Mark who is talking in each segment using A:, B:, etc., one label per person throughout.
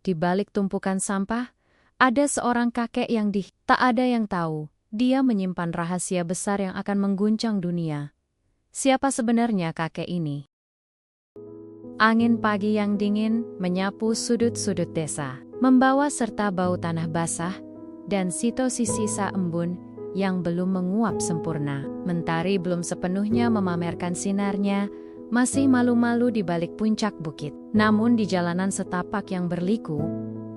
A: Di balik tumpukan sampah, ada seorang kakek yang tak ada yang tahu. Dia menyimpan rahasia besar yang akan mengguncang dunia. Siapa sebenarnya kakek ini? Angin pagi yang dingin menyapu sudut-sudut desa, membawa serta bau tanah basah dan sisa embun yang belum menguap sempurna. Mentari belum sepenuhnya memamerkan sinarnya, masih malu-malu di balik puncak bukit. Namun di jalanan setapak yang berliku,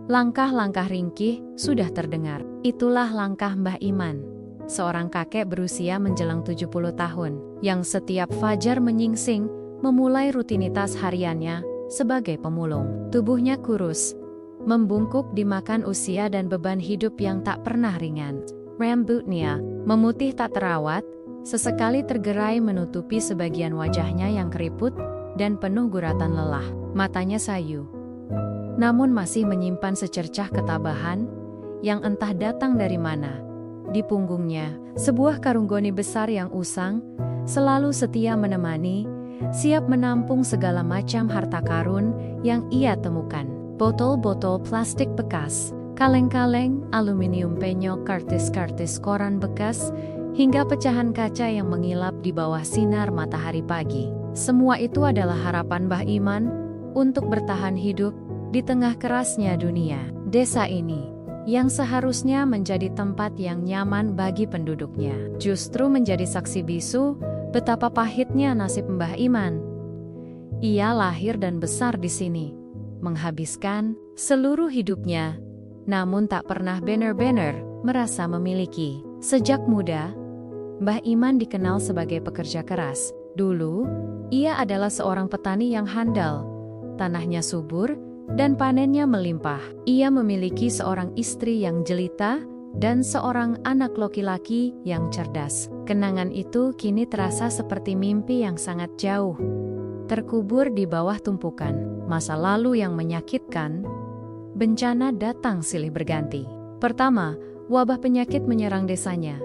A: langkah-langkah ringkih sudah terdengar. Itulah langkah Mbah Iman, seorang kakek berusia menjelang 70 tahun, yang setiap fajar menyingsing memulai rutinitas hariannya sebagai pemulung. Tubuhnya kurus, membungkuk dimakan usia dan beban hidup yang tak pernah ringan. Rambutnya memutih tak terawat, sesekali tergerai menutupi sebagian wajahnya yang keriput dan penuh guratan lelah. Matanya sayu, namun masih menyimpan secercah ketabahan yang entah datang dari mana. Di punggungnya, sebuah karung goni besar yang usang, selalu setia menemani, siap menampung segala macam harta karun yang ia temukan. Botol-botol plastik bekas, kaleng-kaleng, aluminium penyok, kartis-kartis koran bekas, hingga pecahan kaca yang mengilap di bawah sinar matahari pagi. Semua itu adalah harapan Mbah Iman untuk bertahan hidup di tengah kerasnya dunia. Desa ini, yang seharusnya menjadi tempat yang nyaman bagi penduduknya, justru menjadi saksi bisu betapa pahitnya nasib Mbah Iman. Ia lahir dan besar di sini, menghabiskan seluruh hidupnya, namun tak pernah benar-benar merasa memiliki. Sejak muda, Mbah Iman dikenal sebagai pekerja keras. Dulu, ia adalah seorang petani yang handal. Tanahnya subur dan panennya melimpah. Ia memiliki seorang istri yang jelita dan seorang anak laki-laki yang cerdas. Kenangan itu kini terasa seperti mimpi yang sangat jauh, terkubur di bawah tumpukan masa lalu yang menyakitkan. Bencana datang silih berganti. Pertama, wabah penyakit menyerang desanya,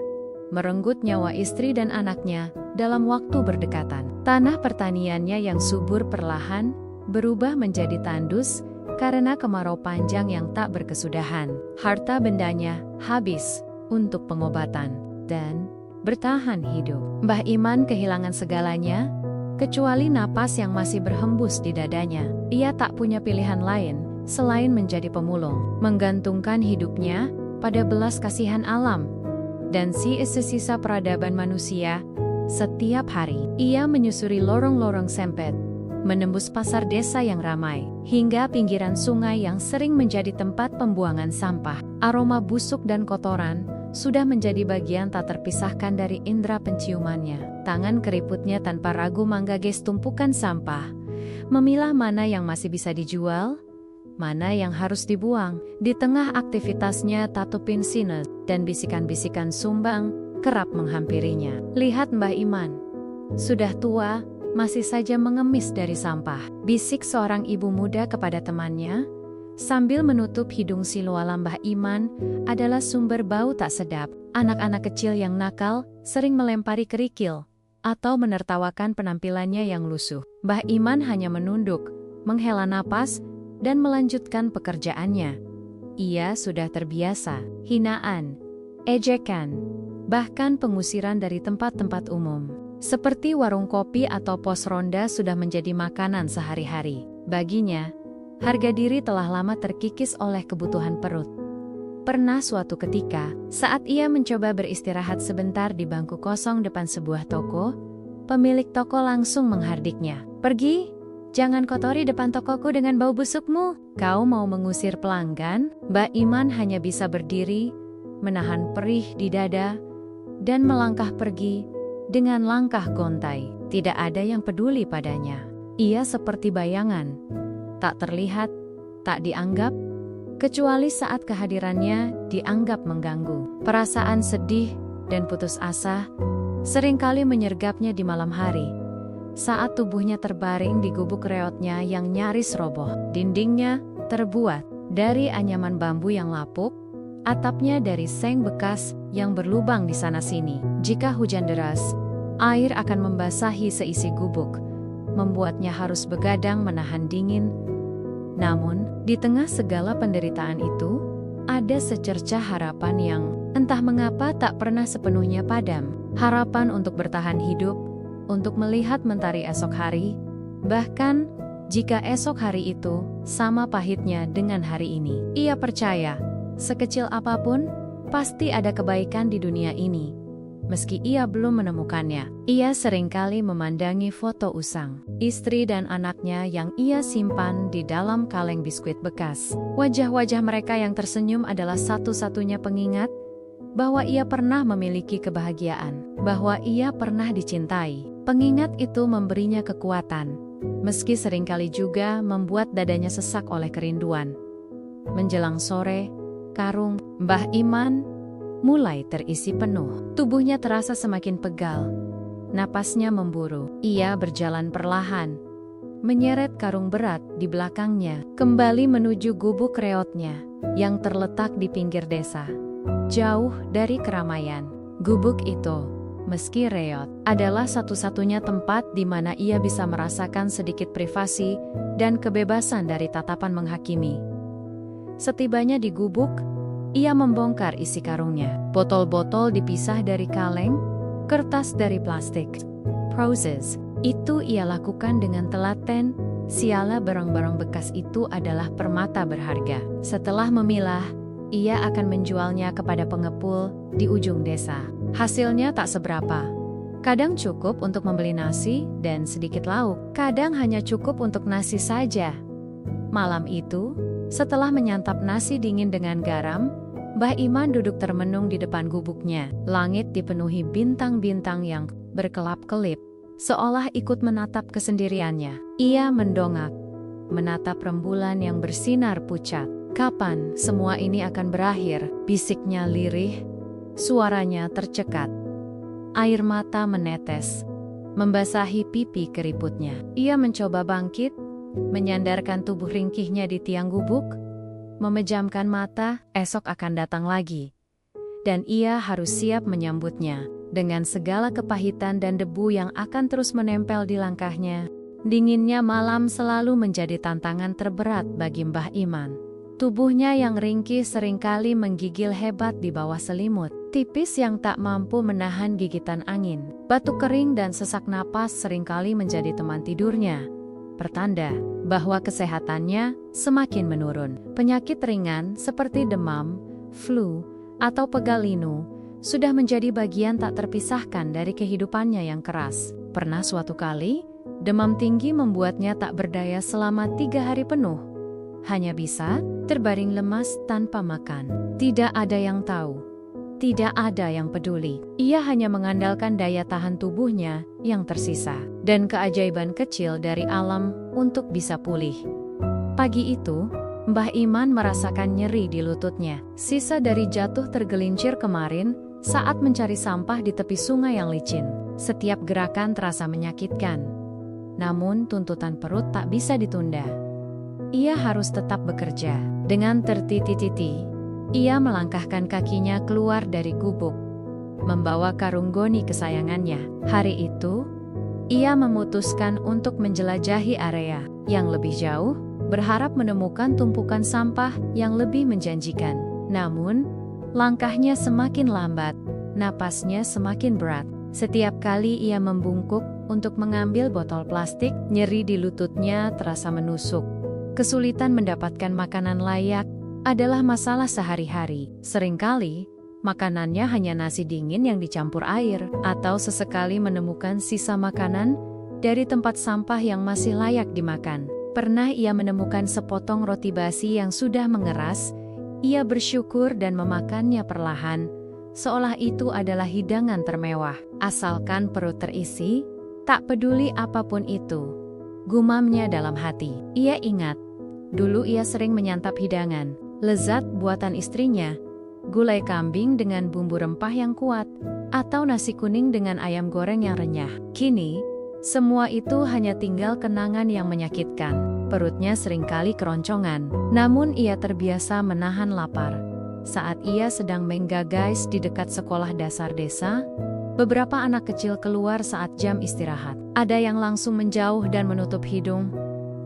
A: merenggut nyawa istri dan anaknya dalam waktu berdekatan. Tanah pertaniannya yang subur perlahan berubah menjadi tandus karena kemarau panjang yang tak berkesudahan. Harta bendanya habis untuk pengobatan dan bertahan hidup. Mbah Iman kehilangan segalanya, kecuali napas yang masih berhembus di dadanya. Ia tak punya pilihan lain selain menjadi pemulung, menggantungkan hidupnya pada belas kasihan alam dan sisa peradaban manusia. Setiap hari, ia menyusuri lorong-lorong sempit, menembus pasar desa yang ramai, hingga pinggiran sungai yang sering menjadi tempat pembuangan sampah. Aroma busuk dan kotoran sudah menjadi bagian tak terpisahkan dari indera penciumannya. Tangan keriputnya tanpa ragu menggages tumpukan sampah, memilah mana yang masih bisa dijual, mana yang harus dibuang. Di tengah aktivitasnya, tato pensiunan dan bisikan-bisikan sumbang kerap menghampirinya. Lihat Mbah Iman, sudah tua, masih saja mengemis dari sampah, bisik seorang ibu muda kepada temannya, sambil menutup hidung. Siluala Mbah Iman adalah sumber bau tak sedap. Anak-anak kecil yang nakal sering melempari kerikil atau menertawakan penampilannya yang lusuh. Mbah Iman hanya menunduk, menghela napas, dan melanjutkan pekerjaannya. Ia sudah terbiasa hinaan, ejekan, bahkan pengusiran dari tempat-tempat umum, seperti warung kopi atau pos ronda sudah menjadi makanan sehari-hari. Baginya, harga diri telah lama terkikis oleh kebutuhan perut. Pernah suatu ketika, saat ia mencoba beristirahat sebentar di bangku kosong depan sebuah toko, pemilik toko langsung menghardiknya. "Pergi, jangan kotori depan tokoku dengan bau busukmu. Kau mau mengusir pelanggan?" Mbah Iman hanya bisa berdiri, menahan perih di dada, dan melangkah pergi dengan langkah gontai. Tidak ada yang peduli padanya. Ia seperti bayangan, tak terlihat, tak dianggap, kecuali saat kehadirannya dianggap mengganggu. Perasaan sedih dan putus asa seringkali menyergapnya di malam hari, saat tubuhnya terbaring di gubuk reotnya yang nyaris roboh. Dindingnya terbuat dari anyaman bambu yang lapuk, atapnya dari seng bekas yang berlubang di sana-sini. Jika hujan deras, air akan membasahi seisi gubuk, membuatnya harus begadang menahan dingin. Namun, di tengah segala penderitaan itu, ada secercah harapan yang entah mengapa tak pernah sepenuhnya padam. Harapan untuk bertahan hidup, untuk melihat mentari esok hari, bahkan jika esok hari itu sama pahitnya dengan hari ini. Ia percaya, sekecil apapun, pasti ada kebaikan di dunia ini. Meski ia belum menemukannya, ia seringkali memandangi foto Usang, istri dan anaknya yang ia simpan di dalam kaleng biskuit bekas. Wajah-wajah mereka yang tersenyum adalah satu-satunya pengingat bahwa ia pernah memiliki kebahagiaan, bahwa ia pernah dicintai. Pengingat itu memberinya kekuatan, meski seringkali juga membuat dadanya sesak oleh kerinduan. Menjelang sore, karung Mbah Iman mulai terisi penuh. Tubuhnya terasa semakin pegal. Napasnya memburu. Ia berjalan perlahan, menyeret karung berat di belakangnya, kembali menuju gubuk reotnya yang terletak di pinggir desa, jauh dari keramaian. Gubuk itu, meski reot, adalah satu-satunya tempat di mana ia bisa merasakan sedikit privasi dan kebebasan dari tatapan menghakimi. Setibanya di gubuk, ia membongkar isi karungnya. Botol-botol dipisah dari kaleng, kertas dari plastik. Proses, itu ia lakukan dengan telaten. Siala barang-barang bekas itu adalah permata berharga. Setelah memilah, ia akan menjualnya kepada pengepul di ujung desa. Hasilnya tak seberapa. Kadang cukup untuk membeli nasi dan sedikit lauk. Kadang hanya cukup untuk nasi saja. Malam itu, setelah menyantap nasi dingin dengan garam, Mbah Iman duduk termenung di depan gubuknya. Langit dipenuhi bintang-bintang yang berkelap-kelip, seolah ikut menatap kesendiriannya. Ia mendongak, menatap rembulan yang bersinar pucat. Kapan semua ini akan berakhir? Bisiknya lirih, suaranya tercekat. Air mata menetes, membasahi pipi keriputnya. Ia mencoba bangkit, menyandarkan tubuh ringkihnya di tiang gubuk, memejamkan mata. Esok akan datang lagi, dan ia harus siap menyambutnya dengan segala kepahitan dan debu yang akan terus menempel di langkahnya. Dinginnya malam selalu menjadi tantangan terberat bagi Mbah Iman. Tubuhnya yang ringkih seringkali menggigil hebat di bawah selimut tipis yang tak mampu menahan gigitan angin. Batuk kering dan sesak napas seringkali menjadi teman tidurnya, pertanda bahwa kesehatannya semakin menurun. Penyakit ringan seperti demam, flu, atau pegal linu sudah menjadi bagian tak terpisahkan dari kehidupannya yang keras. Pernah suatu kali, demam tinggi membuatnya tak berdaya selama 3 hari penuh. Hanya bisa terbaring lemas tanpa makan. Tidak ada yang tahu. Tidak ada yang peduli. Ia hanya mengandalkan daya tahan tubuhnya yang tersisa dan keajaiban kecil dari alam untuk bisa pulih. Pagi itu, Mbah Iman merasakan nyeri di lututnya. Sisa dari jatuh tergelincir kemarin saat mencari sampah di tepi sungai yang licin. Setiap gerakan terasa menyakitkan. Namun tuntutan perut tak bisa ditunda. Ia harus tetap bekerja. Dengan tertiti-titi, ia melangkahkan kakinya keluar dari gubuk, membawa karung goni kesayangannya. Hari itu, ia memutuskan untuk menjelajahi area yang lebih jauh, berharap menemukan tumpukan sampah yang lebih menjanjikan. Namun, langkahnya semakin lambat, napasnya semakin berat. Setiap kali ia membungkuk untuk mengambil botol plastik, nyeri di lututnya terasa menusuk. Kesulitan mendapatkan makanan layak adalah masalah sehari-hari. Seringkali, makanannya hanya nasi dingin yang dicampur air, atau sesekali menemukan sisa makanan dari tempat sampah yang masih layak dimakan. Pernah ia menemukan sepotong roti basi yang sudah mengeras. Ia bersyukur dan memakannya perlahan, seolah itu adalah hidangan termewah. Asalkan perut terisi, tak peduli apapun itu, gumamnya dalam hati. Ia ingat, dulu ia sering menyantap hidangan lezat buatan istrinya, gulai kambing dengan bumbu rempah yang kuat, atau nasi kuning dengan ayam goreng yang renyah. Kini, semua itu hanya tinggal kenangan yang menyakitkan. Perutnya seringkali keroncongan, namun ia terbiasa menahan lapar. Saat ia sedang menggagas di dekat sekolah dasar desa, beberapa anak kecil keluar saat jam istirahat. Ada yang langsung menjauh dan menutup hidung,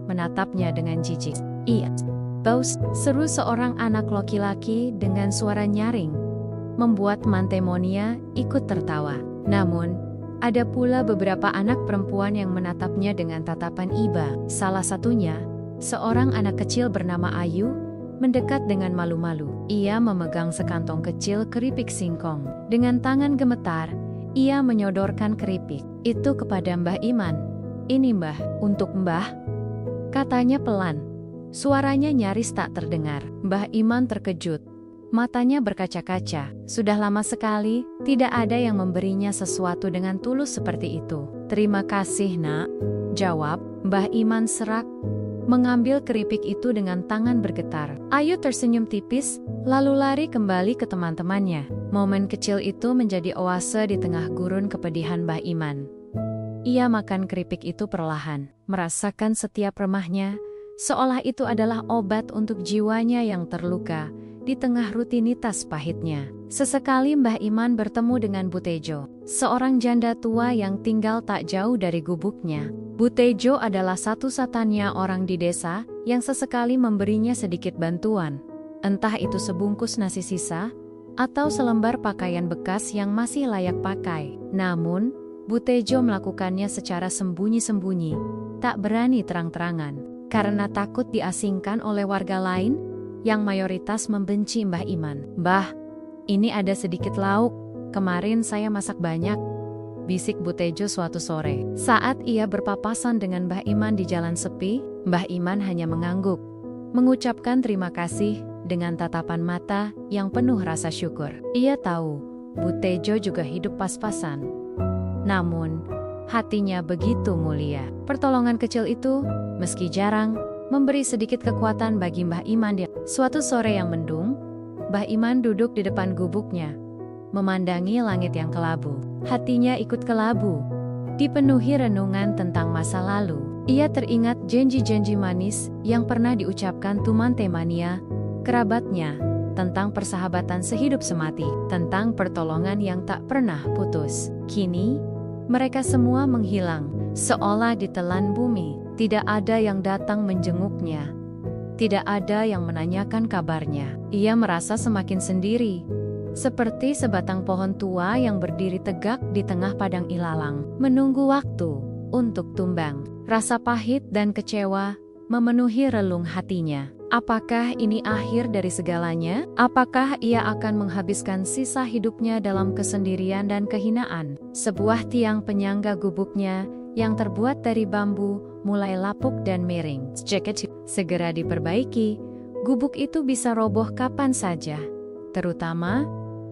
A: menatapnya dengan jijik. Iya, Bos, seru seorang anak laki-laki dengan suara nyaring, membuat Mantemonia ikut tertawa. Namun, ada pula beberapa anak perempuan yang menatapnya dengan tatapan iba. Salah satunya, seorang anak kecil bernama Ayu, mendekat dengan malu-malu. Ia memegang sekantong kecil keripik singkong. Dengan tangan gemetar, ia menyodorkan keripik itu kepada Mbah Iman. "Ini Mbah, untuk Mbah," katanya pelan. Suaranya nyaris tak terdengar. Mbah Iman terkejut. Matanya berkaca-kaca. Sudah lama sekali, tidak ada yang memberinya sesuatu dengan tulus seperti itu. "Terima kasih, Nak," jawab Mbah Iman serak, mengambil keripik itu dengan tangan bergetar. Ayu tersenyum tipis, lalu lari kembali ke teman-temannya. Momen kecil itu menjadi oase di tengah gurun kepedihan Mbah Iman. Ia makan keripik itu perlahan, merasakan setiap remahnya, seolah itu adalah obat untuk jiwanya yang terluka di tengah rutinitas pahitnya. Sesekali Mbah Iman bertemu dengan Bu Tejo, seorang janda tua yang tinggal tak jauh dari gubuknya. Bu Tejo adalah satu-satunya orang di desa yang sesekali memberinya sedikit bantuan, entah itu sebungkus nasi sisa atau selembar pakaian bekas yang masih layak pakai. Namun, Bu Tejo melakukannya secara sembunyi-sembunyi, tak berani terang-terangan, karena takut diasingkan oleh warga lain yang mayoritas membenci Mbah Iman. "Mbah, ini ada sedikit lauk, kemarin saya masak banyak," bisik Bu Tejo suatu sore. Saat ia berpapasan dengan Mbah Iman di jalan sepi, Mbah Iman hanya mengangguk, mengucapkan terima kasih dengan tatapan mata yang penuh rasa syukur. Ia tahu, Bu Tejo juga hidup pas-pasan. Namun, hatinya begitu mulia. Pertolongan kecil itu, meski jarang, memberi sedikit kekuatan bagi Mbah Iman. Suatu sore yang mendung, Mbah Iman duduk di depan gubuknya, memandangi langit yang kelabu. Hatinya ikut kelabu, dipenuhi renungan tentang masa lalu. Ia teringat janji-janji manis yang pernah diucapkan Mantemonia, kerabatnya, tentang persahabatan sehidup semati, tentang pertolongan yang tak pernah putus. Kini, mereka semua menghilang, seolah ditelan bumi. Tidak ada yang datang menjenguknya. Tidak ada yang menanyakan kabarnya. Ia merasa semakin sendiri, seperti sebatang pohon tua yang berdiri tegak di tengah padang ilalang, menunggu waktu untuk tumbang. Rasa pahit dan kecewa memenuhi relung hatinya. Apakah ini akhir dari segalanya? Apakah ia akan menghabiskan sisa hidupnya dalam kesendirian dan kehinaan? Sebuah tiang penyangga gubuknya yang terbuat dari bambu mulai lapuk dan miring. Segera diperbaiki, gubuk itu bisa roboh kapan saja, terutama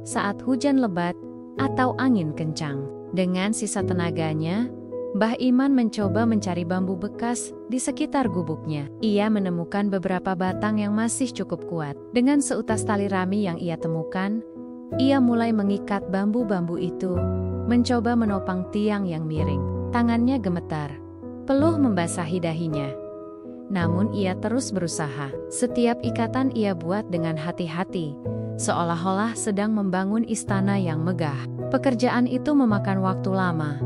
A: saat hujan lebat atau angin kencang. Dengan sisa tenaganya, Mbah Iman mencoba mencari bambu bekas di sekitar gubuknya. Ia menemukan beberapa batang yang masih cukup kuat. Dengan seutas tali rami yang ia temukan, ia mulai mengikat bambu-bambu itu, mencoba menopang tiang yang miring. Tangannya gemetar, peluh membasahi dahinya. Namun ia terus berusaha. Setiap ikatan ia buat dengan hati-hati, seolah-olah sedang membangun istana yang megah. Pekerjaan itu memakan waktu lama.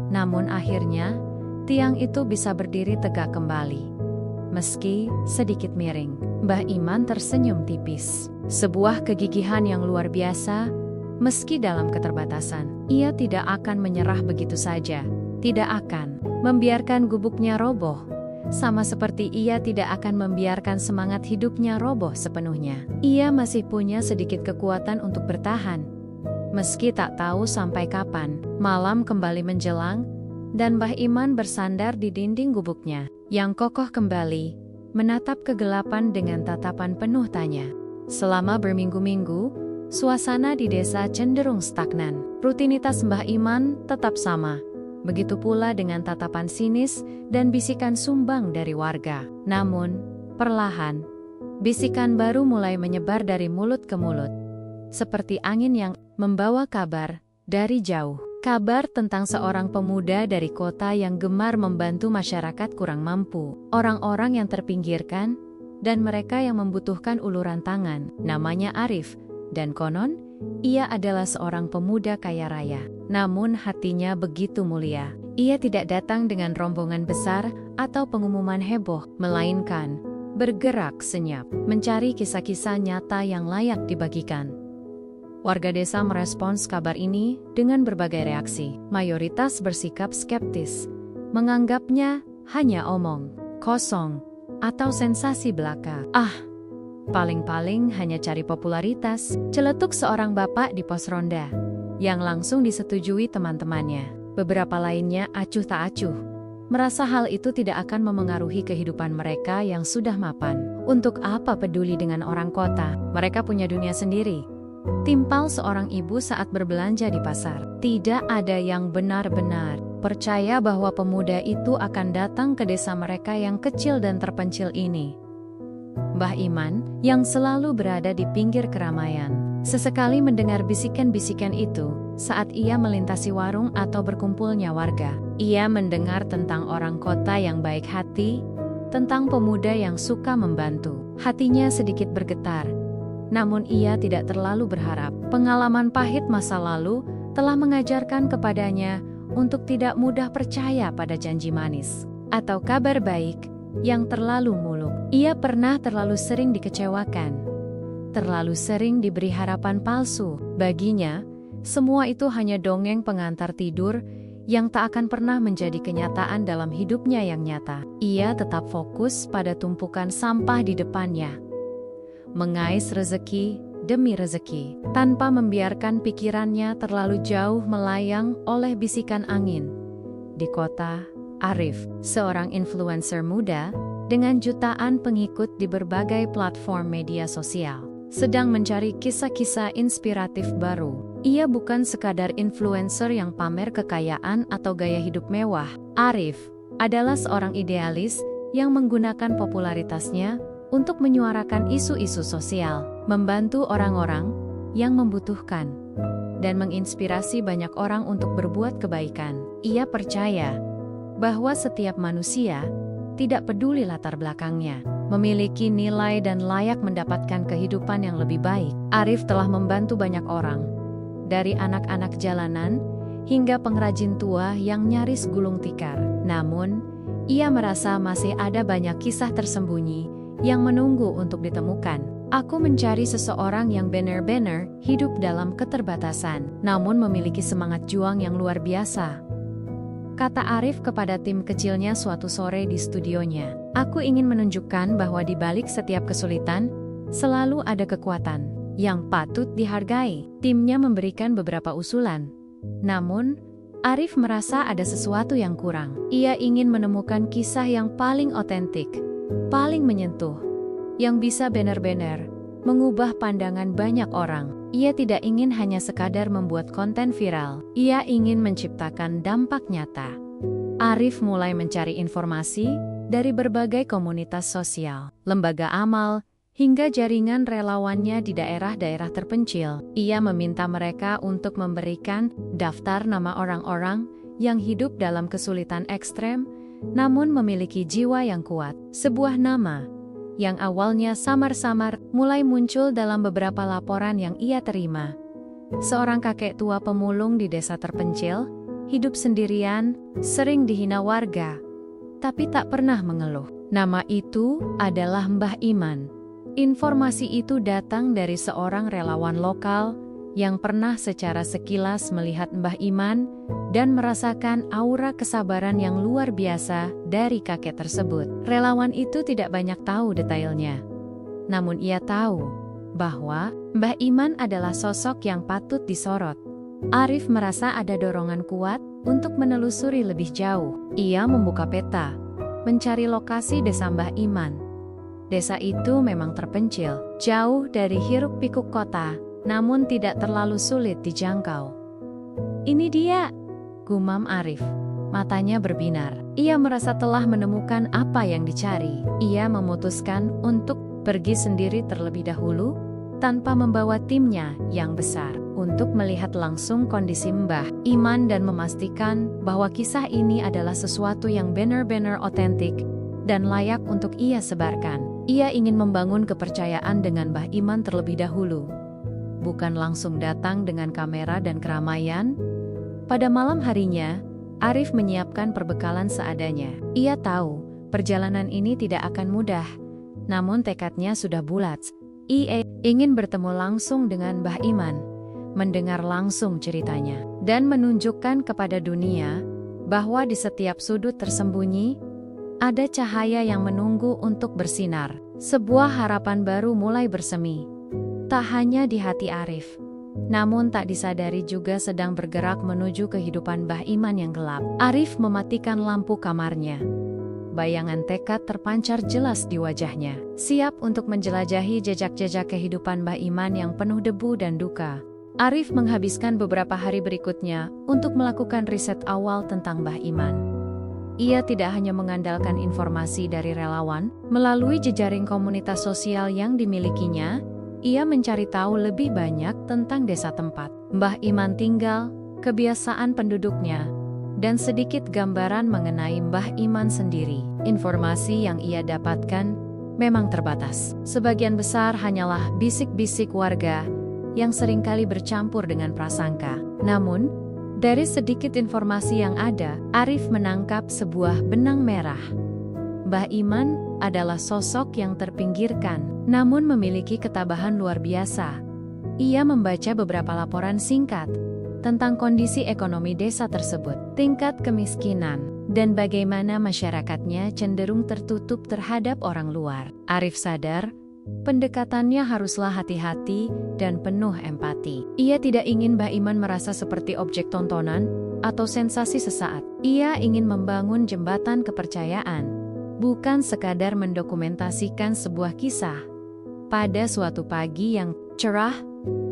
A: Namun akhirnya, tiang itu bisa berdiri tegak kembali. Meski sedikit miring, Mbah Iman tersenyum tipis. Sebuah kegigihan yang luar biasa, meski dalam keterbatasan. Ia tidak akan menyerah begitu saja. Tidak akan membiarkan gubuknya roboh. Sama seperti ia tidak akan membiarkan semangat hidupnya roboh sepenuhnya. Ia masih punya sedikit kekuatan untuk bertahan. Meski tak tahu sampai kapan. Malam kembali menjelang, dan Mbah Iman bersandar di dinding gubuknya, yang kokoh kembali, menatap kegelapan dengan tatapan penuh tanya. Selama berminggu-minggu, suasana di desa cenderung stagnan. Rutinitas Mbah Iman tetap sama. Begitu pula dengan tatapan sinis dan bisikan sumbang dari warga. Namun, perlahan, bisikan baru mulai menyebar dari mulut ke mulut. Seperti angin yang membawa kabar dari jauh. Kabar tentang seorang pemuda dari kota yang gemar membantu masyarakat kurang mampu. Orang-orang yang terpinggirkan, dan mereka yang membutuhkan uluran tangan. Namanya Arif, dan konon, ia adalah seorang pemuda kaya raya. Namun hatinya begitu mulia. Ia tidak datang dengan rombongan besar atau pengumuman heboh, melainkan bergerak senyap, mencari kisah-kisah nyata yang layak dibagikan. Warga desa merespons kabar ini dengan berbagai reaksi. Mayoritas bersikap skeptis, menganggapnya hanya omong kosong atau sensasi belaka. Paling-paling hanya cari popularitas, celetuk seorang bapak di pos ronda, yang langsung disetujui teman-temannya. Beberapa lainnya acuh tak acuh, merasa hal itu tidak akan memengaruhi kehidupan mereka yang sudah mapan. Untuk apa peduli dengan orang kota? Mereka punya dunia sendiri. Timpal seorang ibu saat berbelanja di pasar. Tidak ada yang benar-benar percaya bahwa pemuda itu akan datang ke desa mereka yang kecil dan terpencil ini. Mbah Iman, yang selalu berada di pinggir keramaian, sesekali mendengar bisikan-bisikan itu saat ia melintasi warung atau berkumpulnya warga. Ia mendengar tentang orang kota yang baik hati, tentang pemuda yang suka membantu. Hatinya sedikit bergetar, namun ia tidak terlalu berharap. Pengalaman pahit masa lalu telah mengajarkan kepadanya untuk tidak mudah percaya pada janji manis atau kabar baik yang terlalu muluk. Ia pernah terlalu sering dikecewakan, terlalu sering diberi harapan palsu. Baginya, semua itu hanya dongeng pengantar tidur yang tak akan pernah menjadi kenyataan dalam hidupnya yang nyata. Ia tetap fokus pada tumpukan sampah di depannya, mengais rezeki demi rezeki, tanpa membiarkan pikirannya terlalu jauh melayang oleh bisikan angin. Di kota, Arif, seorang influencer muda dengan jutaan pengikut di berbagai platform media sosial, sedang mencari kisah-kisah inspiratif baru. Ia bukan sekadar influencer yang pamer kekayaan atau gaya hidup mewah. Arif adalah seorang idealis yang menggunakan popularitasnya untuk menyuarakan isu-isu sosial, membantu orang-orang yang membutuhkan, dan menginspirasi banyak orang untuk berbuat kebaikan. Ia percaya bahwa setiap manusia, tidak peduli latar belakangnya, memiliki nilai dan layak mendapatkan kehidupan yang lebih baik. Arif telah membantu banyak orang, dari anak-anak jalanan hingga pengrajin tua yang nyaris gulung tikar. Namun, ia merasa masih ada banyak kisah tersembunyi yang menunggu untuk ditemukan. Aku mencari seseorang yang benar-benar hidup dalam keterbatasan, namun memiliki semangat juang yang luar biasa, kata Arif kepada tim kecilnya suatu sore di studionya. Aku ingin menunjukkan bahwa di balik setiap kesulitan, selalu ada kekuatan yang patut dihargai. Timnya memberikan beberapa usulan. Namun, Arif merasa ada sesuatu yang kurang. Ia ingin menemukan kisah yang paling otentik, paling menyentuh, yang bisa benar-benar mengubah pandangan banyak orang. Ia tidak ingin hanya sekadar membuat konten viral. Ia ingin menciptakan dampak nyata. Arif mulai mencari informasi dari berbagai komunitas sosial, lembaga amal, hingga jaringan relawannya di daerah-daerah terpencil. Ia meminta mereka untuk memberikan daftar nama orang-orang yang hidup dalam kesulitan ekstrem, namun memiliki jiwa yang kuat. Sebuah nama yang awalnya samar-samar mulai muncul dalam beberapa laporan yang ia terima. Seorang kakek tua pemulung di desa terpencil, hidup sendirian, sering dihina warga, tapi tak pernah mengeluh. Nama itu adalah Mbah Iman. Informasi itu datang dari seorang relawan lokal yang pernah secara sekilas melihat Mbah Iman dan merasakan aura kesabaran yang luar biasa dari kakek tersebut. Relawan itu tidak banyak tahu detailnya, namun ia tahu bahwa Mbah Iman adalah sosok yang patut disorot. Arif merasa ada dorongan kuat untuk menelusuri lebih jauh. Ia membuka peta, mencari lokasi desa Mbah Iman. Desa itu memang terpencil, jauh dari hiruk-pikuk kota, namun tidak terlalu sulit dijangkau. Ini dia, gumam Arif. Matanya berbinar. Ia merasa telah menemukan apa yang dicari. Ia memutuskan untuk pergi sendiri terlebih dahulu, tanpa membawa timnya yang besar, untuk melihat langsung kondisi Mbah Iman dan memastikan bahwa kisah ini adalah sesuatu yang benar-benar otentik dan layak untuk ia sebarkan. Ia ingin membangun kepercayaan dengan Mbah Iman terlebih dahulu, bukan langsung datang dengan kamera dan keramaian. Pada malam harinya, Arif menyiapkan perbekalan seadanya. Ia tahu perjalanan ini tidak akan mudah, Namun tekadnya sudah bulat. Ia ingin bertemu langsung dengan Mbah Iman, mendengar langsung ceritanya, dan menunjukkan kepada dunia bahwa di setiap sudut tersembunyi ada cahaya yang menunggu untuk bersinar. Sebuah harapan baru mulai bersemi. Tak hanya di hati Arif, namun tak disadari juga sedang bergerak menuju kehidupan Mbah Iman yang gelap. Arif mematikan lampu kamarnya. Bayangan tekad terpancar jelas di wajahnya, siap untuk menjelajahi jejak-jejak kehidupan Mbah Iman yang penuh debu dan duka. Arif menghabiskan beberapa hari berikutnya untuk melakukan riset awal tentang Mbah Iman. Ia tidak hanya mengandalkan informasi dari relawan, melalui jejaring komunitas sosial yang dimilikinya, ia mencari tahu lebih banyak tentang desa tempat Mbah Iman tinggal, kebiasaan penduduknya, dan sedikit gambaran mengenai Mbah Iman sendiri. Informasi yang ia dapatkan memang terbatas. Sebagian besar hanyalah bisik-bisik warga yang seringkali bercampur dengan prasangka. Namun, dari sedikit informasi yang ada, Arif menangkap sebuah benang merah. Mbah Iman adalah sosok yang terpinggirkan, namun memiliki ketabahan luar biasa. Ia membaca beberapa laporan singkat tentang kondisi ekonomi desa tersebut, tingkat kemiskinan, dan bagaimana masyarakatnya cenderung tertutup terhadap orang luar. Arif sadar, pendekatannya haruslah hati-hati dan penuh empati. Ia tidak ingin Mbah Iman merasa seperti objek tontonan atau sensasi sesaat. Ia ingin membangun jembatan kepercayaan, bukan sekadar mendokumentasikan sebuah kisah. Pada suatu pagi yang cerah,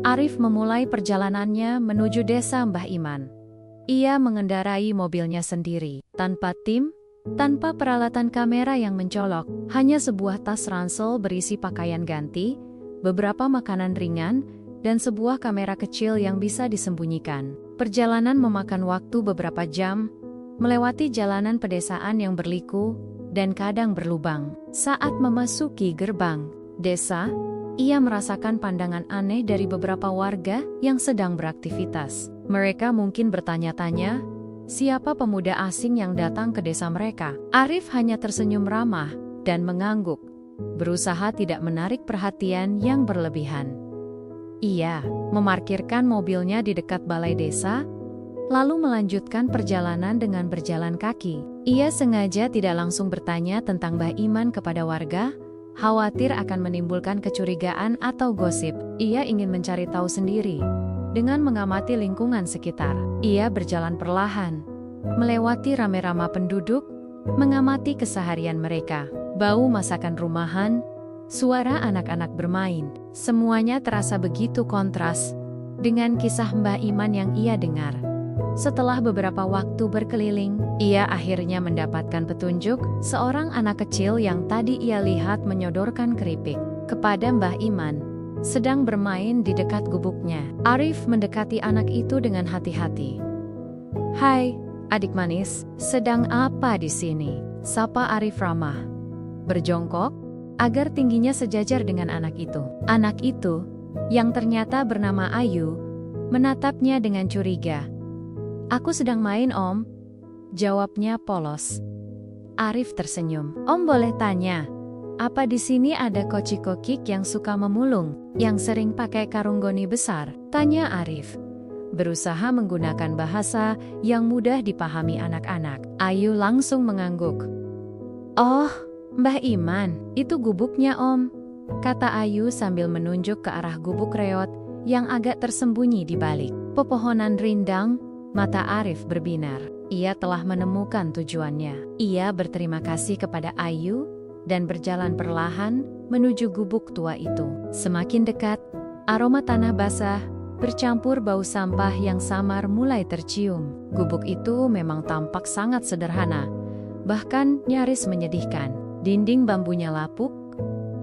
A: Arif memulai perjalanannya menuju desa Mbah Iman. Ia mengendarai mobilnya sendiri, tanpa tim, tanpa peralatan kamera yang mencolok, hanya sebuah tas ransel berisi pakaian ganti, beberapa makanan ringan, dan sebuah kamera kecil yang bisa disembunyikan. Perjalanan memakan waktu beberapa jam, melewati jalanan pedesaan yang berliku, dan kadang berlubang. Saat memasuki gerbang desa, ia merasakan pandangan aneh dari beberapa warga yang sedang beraktivitas. Mereka mungkin bertanya-tanya, siapa pemuda asing yang datang ke desa mereka? Arif hanya tersenyum ramah dan mengangguk, berusaha tidak menarik perhatian yang berlebihan. Ia memarkirkan mobilnya di dekat balai desa, lalu melanjutkan perjalanan dengan berjalan kaki. Ia sengaja tidak langsung bertanya tentang Mbah Iman kepada warga, khawatir akan menimbulkan kecurigaan atau gosip. Ia ingin mencari tahu sendiri. Dengan mengamati lingkungan sekitar, ia berjalan perlahan, melewati rame-rama penduduk, mengamati keseharian mereka. Bau masakan rumahan, suara anak-anak bermain, semuanya terasa begitu kontras dengan kisah Mbah Iman yang ia dengar. Setelah beberapa waktu berkeliling, ia akhirnya mendapatkan petunjuk, seorang anak kecil yang tadi ia lihat menyodorkan keripik kepada Mbah Iman, sedang bermain di dekat gubuknya. Arif mendekati anak itu dengan hati-hati. "Hai, adik manis, sedang apa di sini?" sapa Arif ramah, berjongkok, agar tingginya sejajar dengan anak itu. Anak itu, yang ternyata bernama Ayu, menatapnya dengan curiga. "Aku sedang main, Om," jawabnya polos. Arif tersenyum. "Om boleh tanya, apa di sini ada kokik-kokik yang suka memulung, yang sering pakai karung goni besar?" tanya Arif, berusaha menggunakan bahasa yang mudah dipahami anak-anak. Ayu langsung mengangguk. "Oh, Mbah Iman, itu gubuknya, Om," kata Ayu sambil menunjuk ke arah gubuk reot yang agak tersembunyi di balik pepohonan rindang. Mata Arif berbinar. Ia telah menemukan tujuannya. Ia berterima kasih kepada Ayu dan berjalan perlahan menuju gubuk tua itu. Semakin dekat, aroma tanah basah bercampur bau sampah yang samar mulai tercium. Gubuk itu memang tampak sangat sederhana, bahkan nyaris menyedihkan. Dinding bambunya lapuk,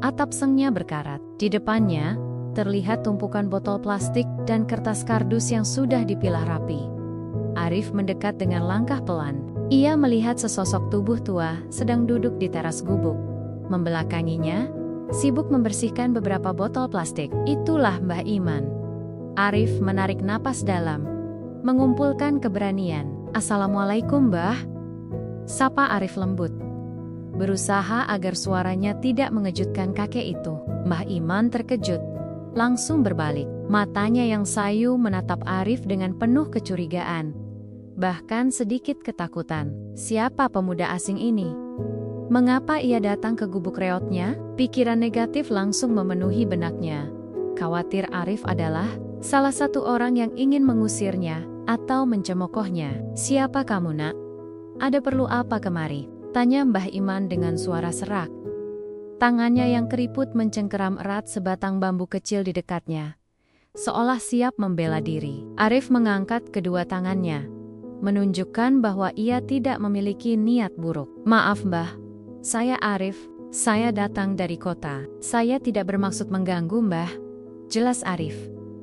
A: atap sengnya berkarat. Di depannya, terlihat tumpukan botol plastik dan kertas kardus yang sudah dipilah rapi. Arif mendekat dengan langkah pelan. Ia melihat sesosok tubuh tua sedang duduk di teras gubuk. Membelakanginya, sibuk membersihkan beberapa botol plastik. Itulah Mbah Iman. Arif menarik napas dalam, mengumpulkan keberanian. "Assalamualaikum, Mbah," sapa Arif lembut. berusaha agar suaranya tidak mengejutkan kakek itu. Mbah Iman terkejut, langsung berbalik. Matanya yang sayu menatap Arif dengan penuh kecurigaan, bahkan sedikit ketakutan. Siapa pemuda asing ini? Mengapa ia datang ke gubuk reotnya? Pikiran negatif langsung memenuhi benaknya. Khawatir Arif adalah salah satu orang yang ingin mengusirnya atau mencemokohnya. Siapa kamu, nak? Ada perlu apa kemari? Tanya Mbah Iman dengan suara serak. Tangannya yang keriput mencengkeram erat sebatang bambu kecil di dekatnya, seolah siap membela diri. Arif mengangkat kedua tangannya, menunjukkan bahwa ia tidak memiliki niat buruk. Maaf Mbah, saya Arif, saya datang dari kota. Saya tidak bermaksud mengganggu Mbah. Jelas Arif,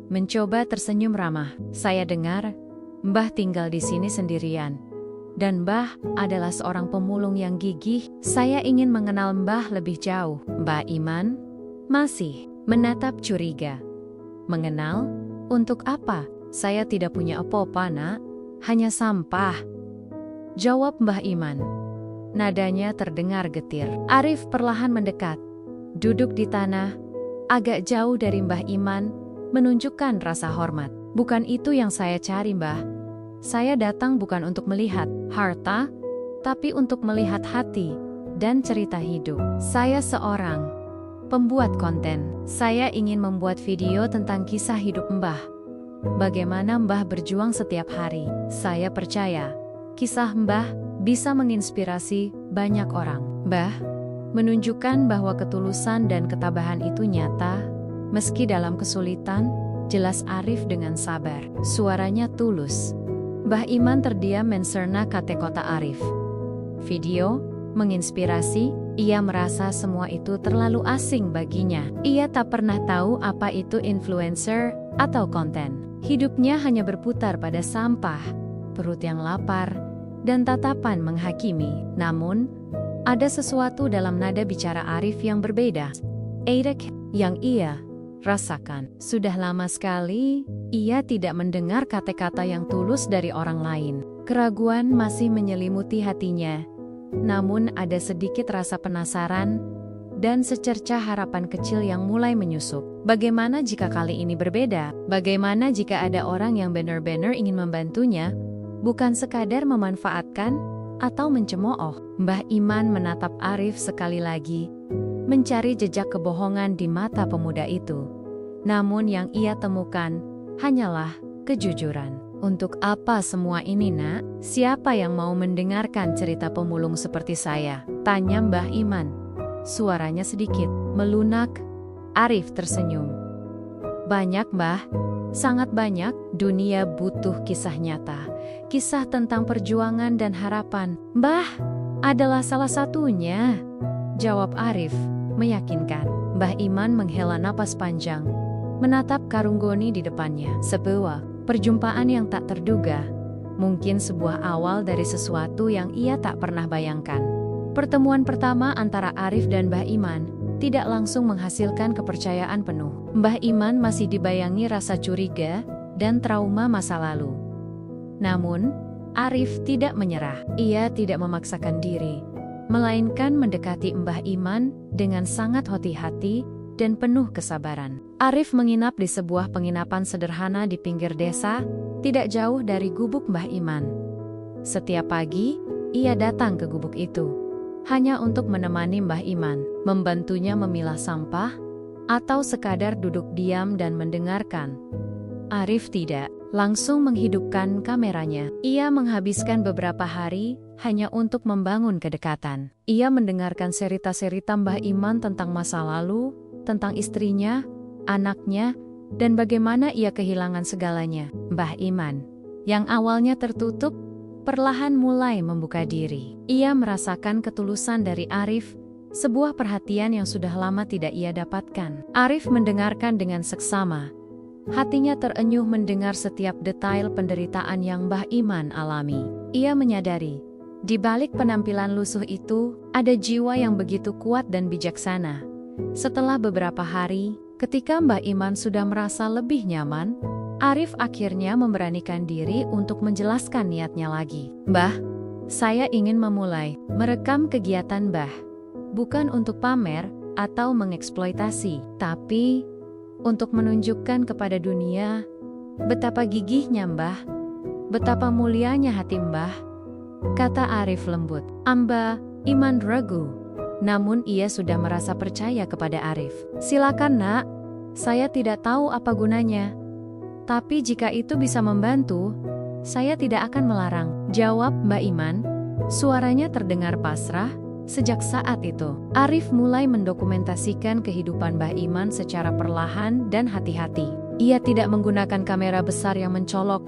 A: mencoba tersenyum ramah. Saya dengar, Mbah tinggal di sini sendirian. Dan Mbah adalah seorang pemulung yang gigih. Saya ingin mengenal Mbah lebih jauh. Mbah Iman masih menatap curiga. Mengenal? Untuk apa? Saya tidak punya apa-apa, nak. Hanya sampah. Jawab Mbah Iman. Nadanya terdengar getir. Arif perlahan mendekat, duduk di tanah, agak jauh dari Mbah Iman, menunjukkan rasa hormat. Bukan itu yang saya cari, Mbah. Saya datang bukan untuk melihat harta, tapi untuk melihat hati dan cerita hidup. Saya seorang pembuat konten. Saya ingin membuat video tentang kisah hidup Mbah. Bagaimana Mbah berjuang setiap hari. Saya percaya kisah Mbah bisa menginspirasi banyak orang. Mbah menunjukkan bahwa ketulusan dan ketabahan itu nyata, meski dalam kesulitan. Jelas Arif dengan sabar. Suaranya tulus. Mbah Iman terdiam mencerna kata-kata Arif. Video menginspirasi. Ia merasa semua itu terlalu asing baginya. Ia tak pernah tahu apa itu influencer atau konten. Hidupnya hanya berputar pada sampah, perut yang lapar, dan tatapan menghakimi. Namun, ada sesuatu dalam nada bicara Arif yang berbeda. Eirek yang ia rasakan. Sudah lama sekali, ia tidak mendengar kata-kata yang tulus dari orang lain. Keraguan masih menyelimuti hatinya. Namun ada sedikit rasa penasaran dan secercah harapan kecil yang mulai menyusup. Bagaimana jika kali ini berbeda? Bagaimana jika ada orang yang benar-benar ingin membantunya, bukan sekadar memanfaatkan atau mencemooh? Mbah Iman menatap Arif sekali lagi, mencari jejak kebohongan di mata pemuda itu. Namun yang ia temukan hanyalah kejujuran. Untuk apa semua ini, nak? Siapa yang mau mendengarkan cerita pemulung seperti saya? Tanya Mbah Iman. Suaranya sedikit melunak. Arif tersenyum. Banyak, Mbah. Sangat banyak. Dunia butuh kisah nyata. Kisah tentang perjuangan dan harapan. Mbah adalah salah satunya. Jawab Arif, meyakinkan. Mbah Iman menghela napas panjang, menatap karung goni di depannya. Sebuah perjumpaan yang tak terduga, mungkin sebuah awal dari sesuatu yang ia tak pernah bayangkan. Pertemuan pertama antara Arif dan Mbah Iman tidak langsung menghasilkan kepercayaan penuh. Mbah Iman masih dibayangi rasa curiga dan trauma masa lalu. Namun, Arif tidak menyerah. Ia tidak memaksakan diri, melainkan mendekati Mbah Iman dengan sangat hati-hati dan penuh kesabaran. Arif menginap di sebuah penginapan sederhana di pinggir desa, tidak jauh dari gubuk Mbah Iman. Setiap pagi, ia datang ke gubuk itu, hanya untuk menemani Mbah Iman, membantunya memilah sampah, atau sekadar duduk diam dan mendengarkan. Arif tidak langsung menghidupkan kameranya. Ia menghabiskan beberapa hari hanya untuk membangun kedekatan. Ia mendengarkan cerita-cerita Mbah Iman tentang masa lalu, tentang istrinya, anaknya, dan bagaimana ia kehilangan segalanya. Mbah Iman, yang awalnya tertutup, perlahan mulai membuka diri. Ia merasakan ketulusan dari Arif, sebuah perhatian yang sudah lama tidak ia dapatkan. Arif mendengarkan dengan seksama. Hatinya terenyuh mendengar setiap detail penderitaan yang Mbah Iman alami. Ia menyadari, di balik penampilan lusuh itu, ada jiwa yang begitu kuat dan bijaksana. Setelah beberapa hari, ketika Mbah Iman sudah merasa lebih nyaman, Arif akhirnya memberanikan diri untuk menjelaskan niatnya lagi. Mbah, Saya ingin memulai merekam kegiatan Mbah. Bukan untuk pamer atau mengeksploitasi, tapi untuk menunjukkan kepada dunia betapa gigihnya Mbah, betapa mulianya hati Mbah, kata Arif lembut. Amba Iman ragu, namun ia sudah merasa percaya kepada Arif. Silakan nak, saya tidak tahu apa gunanya. Tapi jika itu bisa membantu, saya tidak akan melarang, jawab Mbak Iman. Suaranya terdengar pasrah. Sejak saat itu, Arif mulai mendokumentasikan kehidupan Mbah Iman secara perlahan dan hati-hati. Ia tidak menggunakan kamera besar yang mencolok,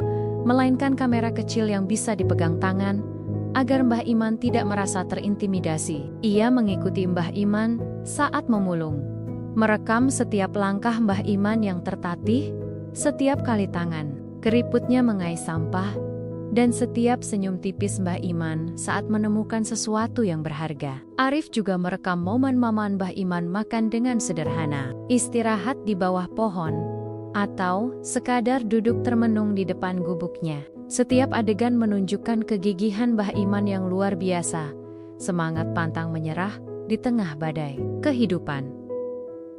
A: melainkan kamera kecil yang bisa dipegang tangan, agar Mbah Iman tidak merasa terintimidasi. Ia mengikuti Mbah Iman saat memulung, merekam setiap langkah Mbah Iman yang tertatih, setiap kali tangan keriputnya mengais sampah, dan setiap senyum tipis Mbah Iman saat menemukan sesuatu yang berharga. Arif juga merekam momen-momen Mbah Iman makan dengan sederhana, istirahat di bawah pohon, atau sekadar duduk termenung di depan gubuknya. Setiap adegan menunjukkan kegigihan Mbah Iman yang luar biasa, semangat pantang menyerah di tengah badai kehidupan.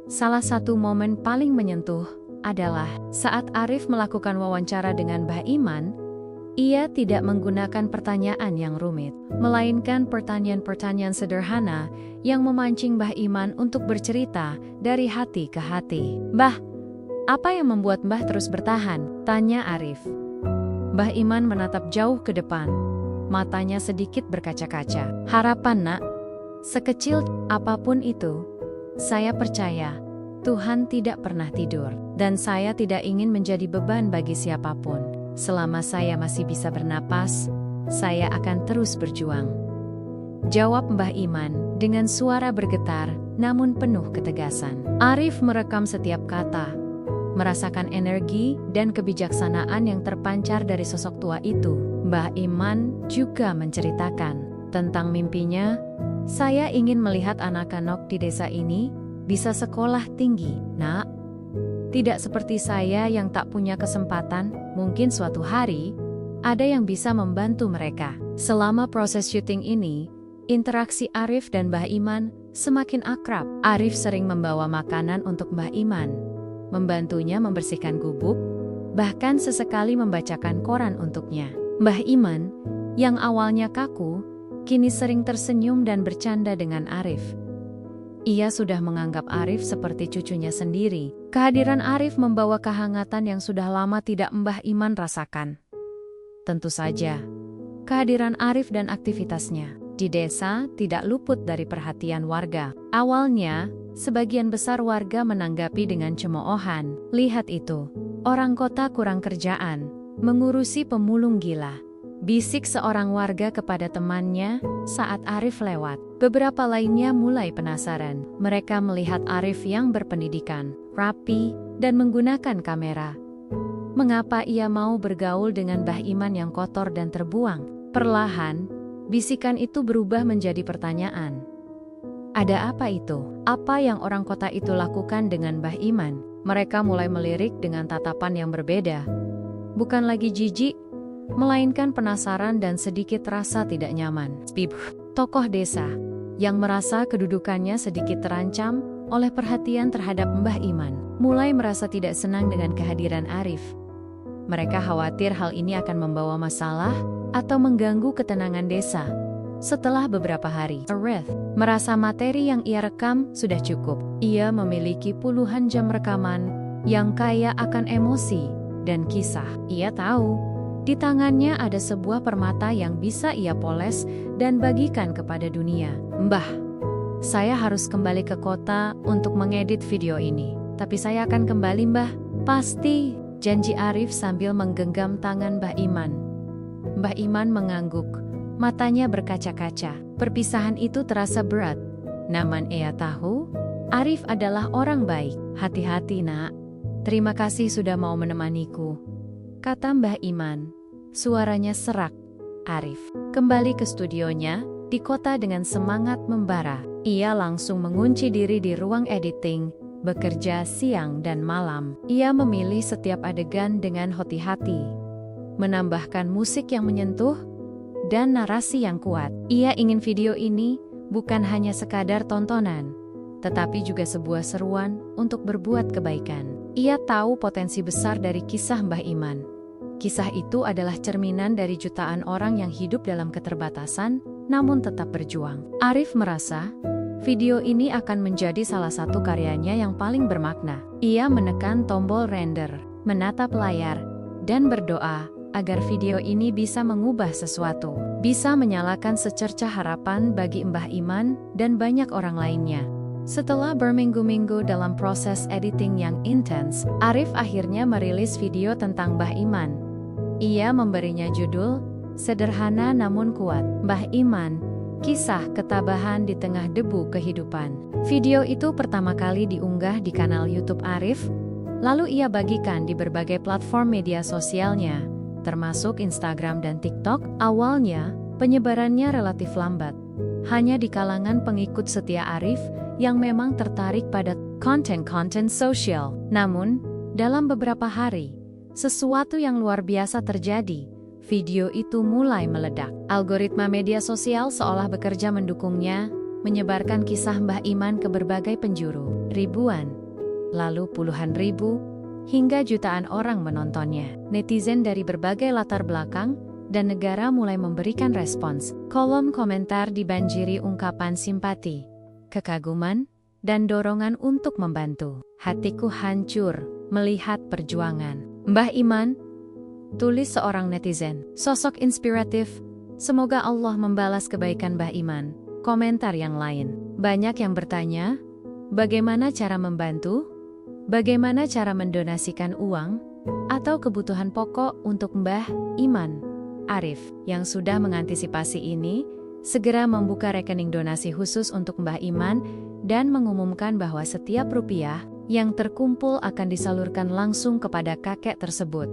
A: Salah satu momen paling menyentuh adalah saat Arif melakukan wawancara dengan Mbah Iman. Ia tidak menggunakan pertanyaan yang rumit, melainkan pertanyaan-pertanyaan sederhana yang memancing Mbah Iman untuk bercerita dari hati ke hati. Mbah, apa yang membuat Mbah terus bertahan? Tanya Arif. Mbah Iman menatap jauh ke depan, matanya sedikit berkaca-kaca. Harapan nak, sekecil apapun itu, saya percaya Tuhan tidak pernah tidur, dan saya tidak ingin menjadi beban bagi siapapun. Selama saya masih bisa bernapas, saya akan terus berjuang, jawab Mbah Iman dengan suara bergetar namun penuh ketegasan. Arif merekam setiap kata, merasakan energi dan kebijaksanaan yang terpancar dari sosok tua itu. Mbah Iman juga menceritakan tentang mimpinya. Saya ingin melihat anak-anak di desa ini bisa sekolah tinggi, nak. Tidak seperti saya yang tak punya kesempatan, mungkin suatu hari ada yang bisa membantu mereka. Selama proses syuting ini, interaksi Arif dan Mbah Iman semakin akrab. Arif sering membawa makanan untuk Mbah Iman, membantunya membersihkan gubuk, bahkan sesekali membacakan koran untuknya. Mbah Iman, yang awalnya kaku, kini sering tersenyum dan bercanda dengan Arif. Ia sudah menganggap Arif seperti cucunya sendiri. Kehadiran Arif membawa kehangatan yang sudah lama tidak Mbah Iman rasakan. Tentu saja, kehadiran Arif dan aktivitasnya di desa tidak luput dari perhatian warga. Awalnya, sebagian besar warga menanggapi dengan cemoohan. Lihat itu, orang kota kurang kerjaan, mengurusi pemulung gila, bisik seorang warga kepada temannya saat Arif lewat. Beberapa lainnya mulai penasaran. Mereka melihat Arif yang berpendidikan, rapi, dan menggunakan kamera. Mengapa ia mau bergaul dengan Mbah Iman yang kotor dan terbuang? Perlahan, bisikan itu berubah menjadi pertanyaan. Ada apa itu? Apa yang orang kota itu lakukan dengan Mbah Iman? Mereka mulai melirik dengan tatapan yang berbeda. Bukan lagi jijik, melainkan penasaran dan sedikit rasa tidak nyaman. Tokoh desa yang merasa kedudukannya sedikit terancam oleh perhatian terhadap Mbah Iman mulai merasa tidak senang dengan kehadiran Arif. Mereka khawatir hal ini akan membawa masalah atau mengganggu ketenangan desa. Setelah beberapa hari, Arif merasa materi yang ia rekam sudah cukup. Ia memiliki puluhan jam rekaman yang kaya akan emosi dan kisah. Ia tahu di tangannya ada sebuah permata yang bisa ia poles dan bagikan kepada dunia. Mbah, saya harus kembali ke kota untuk mengedit video ini. Tapi saya akan kembali, Mbah. Pasti, janji Arif sambil menggenggam tangan Mbah Iman. Mbah Iman mengangguk, matanya berkaca-kaca. Perpisahan itu terasa berat. Namun ia tahu, Arif adalah orang baik. Hati-hati, nak. Terima kasih sudah mau menemaniku, kata Mbah Iman. Suaranya serak. Arif kembali ke studionya di kota dengan semangat membara. Ia langsung mengunci diri di ruang editing, bekerja siang dan malam. Ia memilih setiap adegan dengan hati-hati, menambahkan musik yang menyentuh, dan narasi yang kuat. Ia ingin video ini bukan hanya sekadar tontonan, tetapi juga sebuah seruan untuk berbuat kebaikan. Ia tahu potensi besar dari kisah Mbah Iman. Kisah itu adalah cerminan dari jutaan orang yang hidup dalam keterbatasan, namun tetap berjuang. Arif merasa, video ini akan menjadi salah satu karyanya yang paling bermakna. Ia menekan tombol render, menatap layar, dan berdoa agar video ini bisa mengubah sesuatu, bisa menyalakan secercah harapan bagi Mbah Iman dan banyak orang lainnya. Setelah berminggu-minggu dalam proses editing yang intens, Arif akhirnya merilis video tentang Mbah Iman. Ia memberinya judul, sederhana namun kuat, Mbah Iman, Kisah Ketabahan di Tengah Debu Kehidupan. Video itu pertama kali diunggah di kanal YouTube Arif, lalu ia bagikan di berbagai platform media sosialnya, termasuk Instagram dan TikTok. Awalnya, penyebarannya relatif lambat. Hanya di kalangan pengikut setia Arif yang memang tertarik pada konten-konten sosial. Namun, dalam beberapa hari, sesuatu yang luar biasa terjadi. Video itu mulai meledak. Algoritma media sosial seolah bekerja mendukungnya, menyebarkan kisah Mbah Iman ke berbagai penjuru. Ribuan, lalu puluhan ribu, hingga jutaan orang menontonnya. Netizen dari berbagai latar belakang dan negara mulai memberikan respons. Kolom komentar dibanjiri ungkapan simpati, kekaguman, dan dorongan untuk membantu. Hatiku hancur melihat perjuangan Mbah Iman, tulis seorang netizen. Sosok inspiratif, semoga Allah membalas kebaikan Mbah Iman. Komentar yang lain. Banyak yang bertanya, bagaimana cara membantu? Bagaimana cara mendonasikan uang atau kebutuhan pokok untuk Mbah Iman? Arif, yang sudah mengantisipasi ini, segera membuka rekening donasi khusus untuk Mbah Iman dan mengumumkan bahwa setiap rupiah yang terkumpul akan disalurkan langsung kepada kakek tersebut.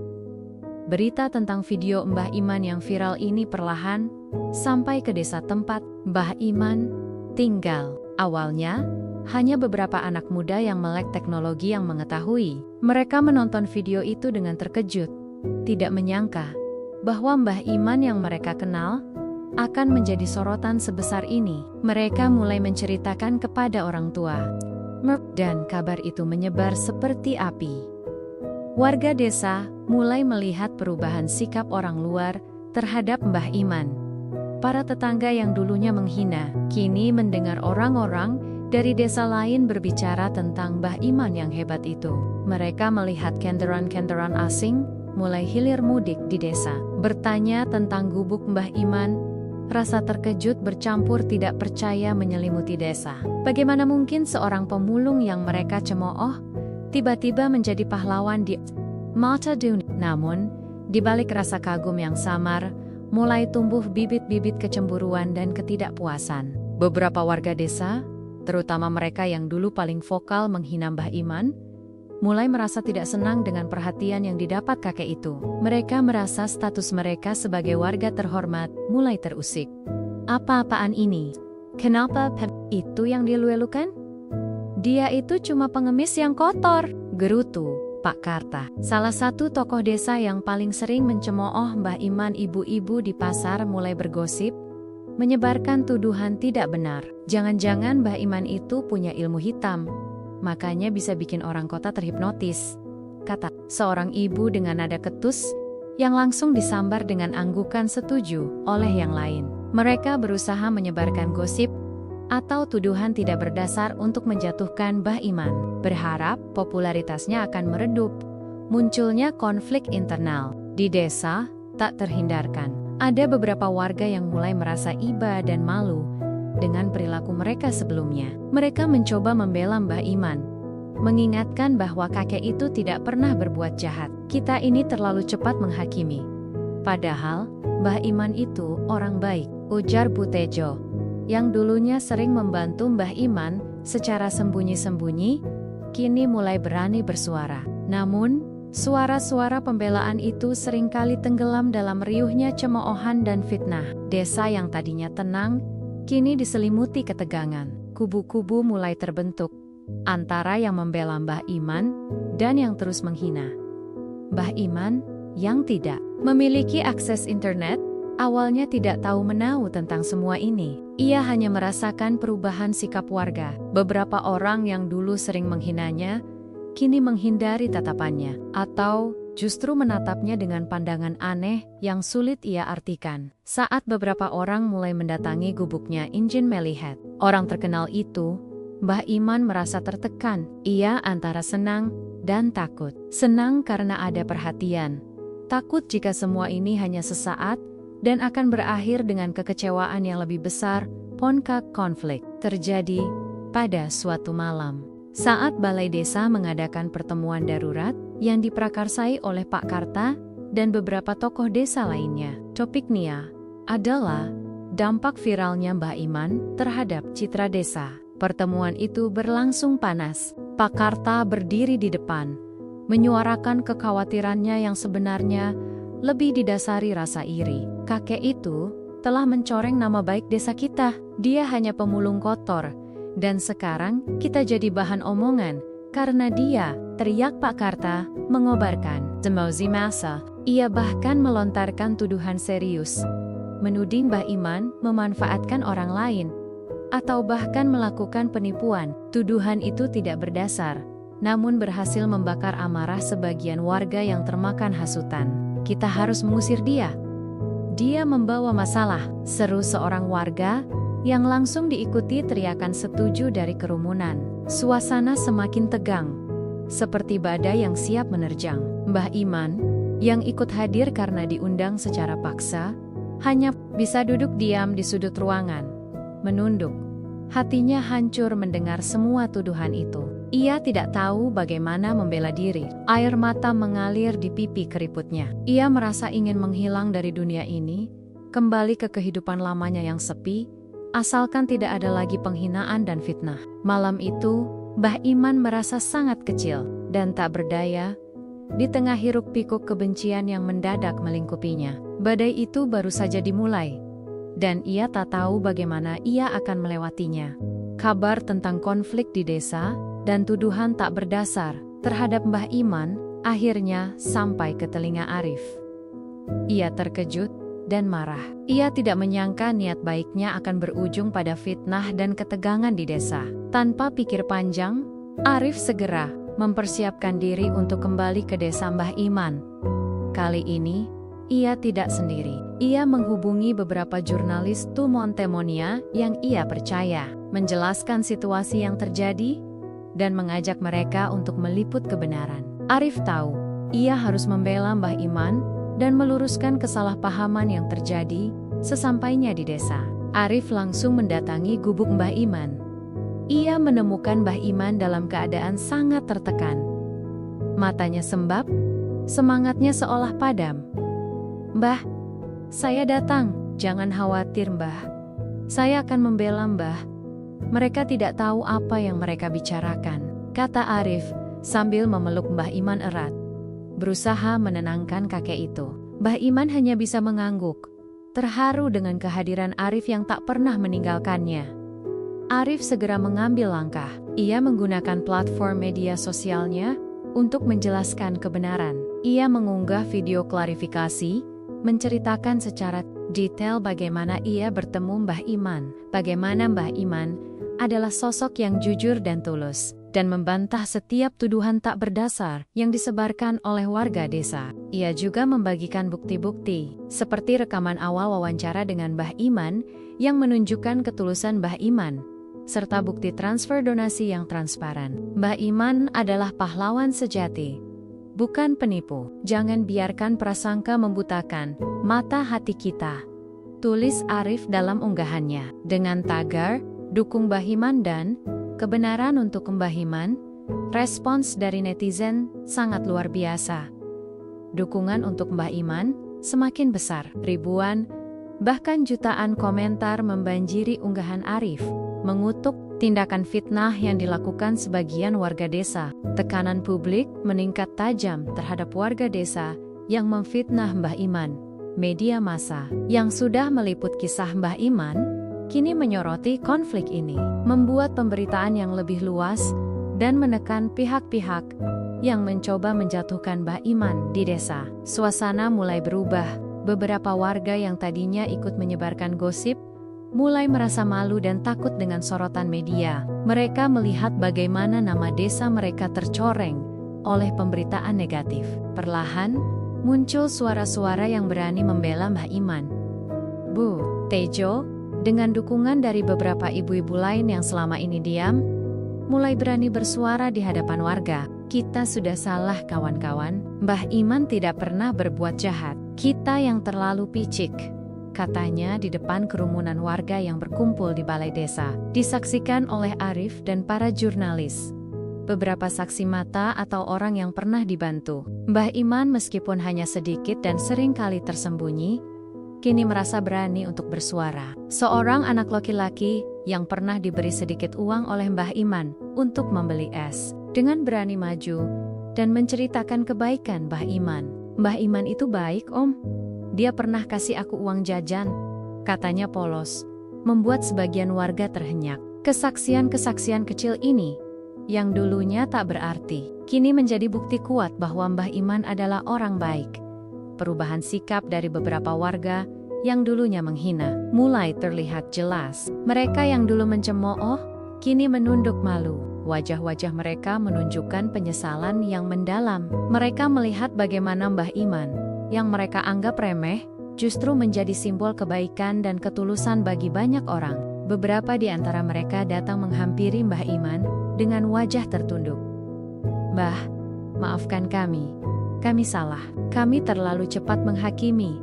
A: Berita tentang video Mbah Iman yang viral ini perlahan sampai ke desa tempat Mbah Iman tinggal. Awalnya, hanya beberapa anak muda yang melek teknologi yang mengetahui. Mereka menonton video itu dengan terkejut, tidak menyangka bahwa Mbah Iman yang mereka kenal akan menjadi sorotan sebesar ini. Mereka mulai menceritakan kepada orang tua, dan kabar itu menyebar seperti api. Warga desa mulai melihat perubahan sikap orang luar terhadap Mbah Iman. Para tetangga yang dulunya menghina, kini mendengar orang-orang dari desa lain berbicara tentang Mbah Iman yang hebat itu. Mereka melihat kendaraan-kendaraan asing mulai hilir mudik di desa. Bertanya tentang gubuk Mbah Iman, rasa terkejut bercampur tidak percaya menyelimuti desa. Bagaimana mungkin seorang pemulung yang mereka cemooh tiba-tiba menjadi pahlawan di mata dunia? Namun, di balik rasa kagum yang samar, mulai tumbuh bibit-bibit kecemburuan dan ketidakpuasan. Beberapa warga desa, terutama mereka yang dulu paling vokal menghina Mbah Iman, mulai merasa tidak senang dengan perhatian yang didapat kakek itu. Mereka merasa status mereka sebagai warga terhormat mulai terusik. Apa-apaan ini? Kenapa itu yang dilulukan? Dia itu cuma pengemis yang kotor, gerutu Pak Karta. Salah satu tokoh desa yang paling sering mencemooh Mbah Iman. Ibu-ibu di pasar mulai bergosip, menyebarkan tuduhan tidak benar. Jangan-jangan Mbah Iman itu punya ilmu hitam, makanya bisa bikin orang kota terhipnotis, kata seorang ibu dengan nada ketus yang langsung disambar dengan anggukan setuju oleh yang lain. Mereka berusaha menyebarkan gosip atau tuduhan tidak berdasar untuk menjatuhkan Mbah Iman, berharap popularitasnya akan meredup. Munculnya konflik internal di desa tak terhindarkan. Ada beberapa warga yang mulai merasa iba dan malu dengan perilaku mereka sebelumnya. Mereka mencoba membela Mbah Iman, mengingatkan bahwa kakek itu tidak pernah berbuat jahat. Kita ini terlalu cepat menghakimi. Padahal, Mbah Iman itu orang baik, ujar Bu Tejo, yang dulunya sering membantu Mbah Iman secara sembunyi-sembunyi, kini mulai berani bersuara. Namun, suara-suara pembelaan itu seringkali tenggelam dalam riuhnya cemoohan dan fitnah. Desa yang tadinya tenang, kini diselimuti ketegangan. Kubu-kubu mulai terbentuk, antara yang membela Mbah Iman dan yang terus menghina Mbah Iman yang tidak memiliki akses internet. awalnya tidak tahu menahu tentang semua ini. Ia hanya merasakan perubahan sikap warga. Beberapa orang yang dulu sering menghinanya, kini menghindari tatapannya, atau justru menatapnya dengan pandangan aneh yang sulit ia artikan. Saat beberapa orang mulai mendatangi gubuknya Injin melihat orang terkenal itu, Mbah Iman merasa tertekan. Ia antara senang dan takut. Senang karena ada perhatian. Takut jika semua ini hanya sesaat dan akan berakhir dengan kekecewaan yang lebih besar. Puncak konflik terjadi pada suatu malam. Saat Balai Desa mengadakan pertemuan darurat yang diprakarsai oleh Pak Karta dan beberapa tokoh desa lainnya. Topiknya adalah dampak viralnya Mbah Iman terhadap citra desa. Pertemuan itu berlangsung panas. Pak Karta berdiri di depan, menyuarakan kekhawatirannya yang sebenarnya lebih didasari rasa iri. Kakek itu telah mencoreng nama baik desa kita. Dia hanya pemulung kotor, dan sekarang kita jadi bahan omongan karena dia, teriak Pak Karta, mengobarkan emosi massa. Ia bahkan melontarkan tuduhan serius, menuding Mbah Iman memanfaatkan orang lain atau bahkan melakukan penipuan. Tuduhan itu tidak berdasar, namun berhasil membakar amarah sebagian warga yang termakan hasutan. Kita harus mengusir dia. Dia membawa masalah, seru seorang warga, yang langsung diikuti teriakan setuju dari kerumunan. Suasana semakin tegang, seperti badai yang siap menerjang. Mbah Iman, yang ikut hadir karena diundang secara paksa, hanya bisa duduk diam di sudut ruangan, menunduk. Hatinya hancur mendengar semua tuduhan itu. Ia tidak tahu bagaimana membela diri. Air mata mengalir di pipi keriputnya. Ia merasa ingin menghilang dari dunia ini, kembali ke kehidupan lamanya yang sepi, asalkan tidak ada lagi penghinaan dan fitnah. Malam itu, Mbah Iman merasa sangat kecil dan tak berdaya di tengah hiruk-pikuk kebencian yang mendadak melingkupinya. Badai itu baru saja dimulai, dan ia tak tahu bagaimana ia akan melewatinya. Kabar tentang konflik di desa dan tuduhan tak berdasar terhadap Mbah Iman akhirnya sampai ke telinga Arif. Ia terkejut dan marah. Ia tidak menyangka niat baiknya akan berujung pada fitnah dan ketegangan di desa. Tanpa pikir panjang, Arif segera mempersiapkan diri untuk kembali ke desa Mbah Iman. Kali ini, ia tidak sendiri. Ia menghubungi beberapa jurnalis Montemonia yang ia percaya, menjelaskan situasi yang terjadi, dan mengajak mereka untuk meliput kebenaran. Arif tahu, ia harus membela Mbah Iman dan meluruskan kesalahpahaman yang terjadi sesampainya di desa. Arif langsung mendatangi gubuk Mbah Iman. Ia menemukan Mbah Iman dalam keadaan sangat tertekan. Matanya sembab, semangatnya seolah padam. "Mbah, saya datang, jangan khawatir Mbah. Saya akan membela Mbah. Mereka tidak tahu apa yang mereka bicarakan," kata Arif sambil memeluk Mbah Iman erat, berusaha menenangkan kakek itu. Mbah Iman hanya bisa mengangguk, terharu dengan kehadiran Arif yang tak pernah meninggalkannya. Arif segera mengambil langkah. Ia menggunakan platform media sosialnya untuk menjelaskan kebenaran. Ia mengunggah video klarifikasi, menceritakan secara detail bagaimana ia bertemu Mbah Iman, bagaimana Mbah Iman adalah sosok yang jujur dan tulus, dan membantah setiap tuduhan tak berdasar yang disebarkan oleh warga desa. Ia juga membagikan bukti-bukti, seperti rekaman awal wawancara dengan Mbah Iman yang menunjukkan ketulusan Mbah Iman, serta bukti transfer donasi yang transparan. Mbah Iman adalah pahlawan sejati, bukan penipu. Jangan biarkan prasangka membutakan mata hati kita, tulis Arif dalam unggahannya. Dengan tagar, dukung Mbah Iman dan kebenaran untuk Mbah Iman, respons dari netizen sangat luar biasa. Dukungan untuk Mbah Iman semakin besar. Ribuan, bahkan jutaan komentar membanjiri unggahan Arif, mengutuk tindakan fitnah yang dilakukan sebagian warga desa. Tekanan publik meningkat tajam terhadap warga desa yang memfitnah Mbah Iman. Media massa yang sudah meliput kisah Mbah Iman kini menyoroti konflik ini, membuat pemberitaan yang lebih luas dan menekan pihak-pihak yang mencoba menjatuhkan Mbah Iman di desa. Suasana mulai berubah. beberapa warga yang tadinya ikut menyebarkan gosip, mulai merasa malu dan takut dengan sorotan media. Mereka melihat bagaimana nama desa mereka tercoreng oleh pemberitaan negatif. Perlahan, muncul suara-suara yang berani membela Mbah Iman. Bu Tejo, dengan dukungan dari beberapa ibu-ibu lain yang selama ini diam, mulai berani bersuara di hadapan warga. Kita sudah salah kawan-kawan, Mbah Iman tidak pernah berbuat jahat. Kita yang terlalu picik, katanya di depan kerumunan warga yang berkumpul di balai desa. Disaksikan oleh Arif dan para jurnalis. Beberapa saksi mata atau orang yang pernah dibantu. Mbah Iman meskipun hanya sedikit dan sering kali tersembunyi, kini merasa berani untuk bersuara. Seorang anak laki-laki yang pernah diberi sedikit uang oleh Mbah Iman untuk membeli es, dengan berani maju dan menceritakan kebaikan Mbah Iman. Mbah Iman itu baik, Om. Dia pernah kasih aku uang jajan, katanya polos, membuat sebagian warga terhenyak. Kesaksian-kesaksian kecil ini, yang dulunya tak berarti, kini menjadi bukti kuat bahwa Mbah Iman adalah orang baik. Perubahan sikap dari beberapa warga yang dulunya menghina mulai terlihat jelas. Mereka yang dulu mencemooh, kini menunduk malu. Wajah-wajah mereka menunjukkan penyesalan yang mendalam. Mereka melihat bagaimana Mbah Iman, yang mereka anggap remeh, justru menjadi simbol kebaikan dan ketulusan bagi banyak orang. Beberapa di antara mereka datang menghampiri Mbah Iman dengan wajah tertunduk. Mbah, maafkan kami salah. Kami terlalu cepat menghakimi,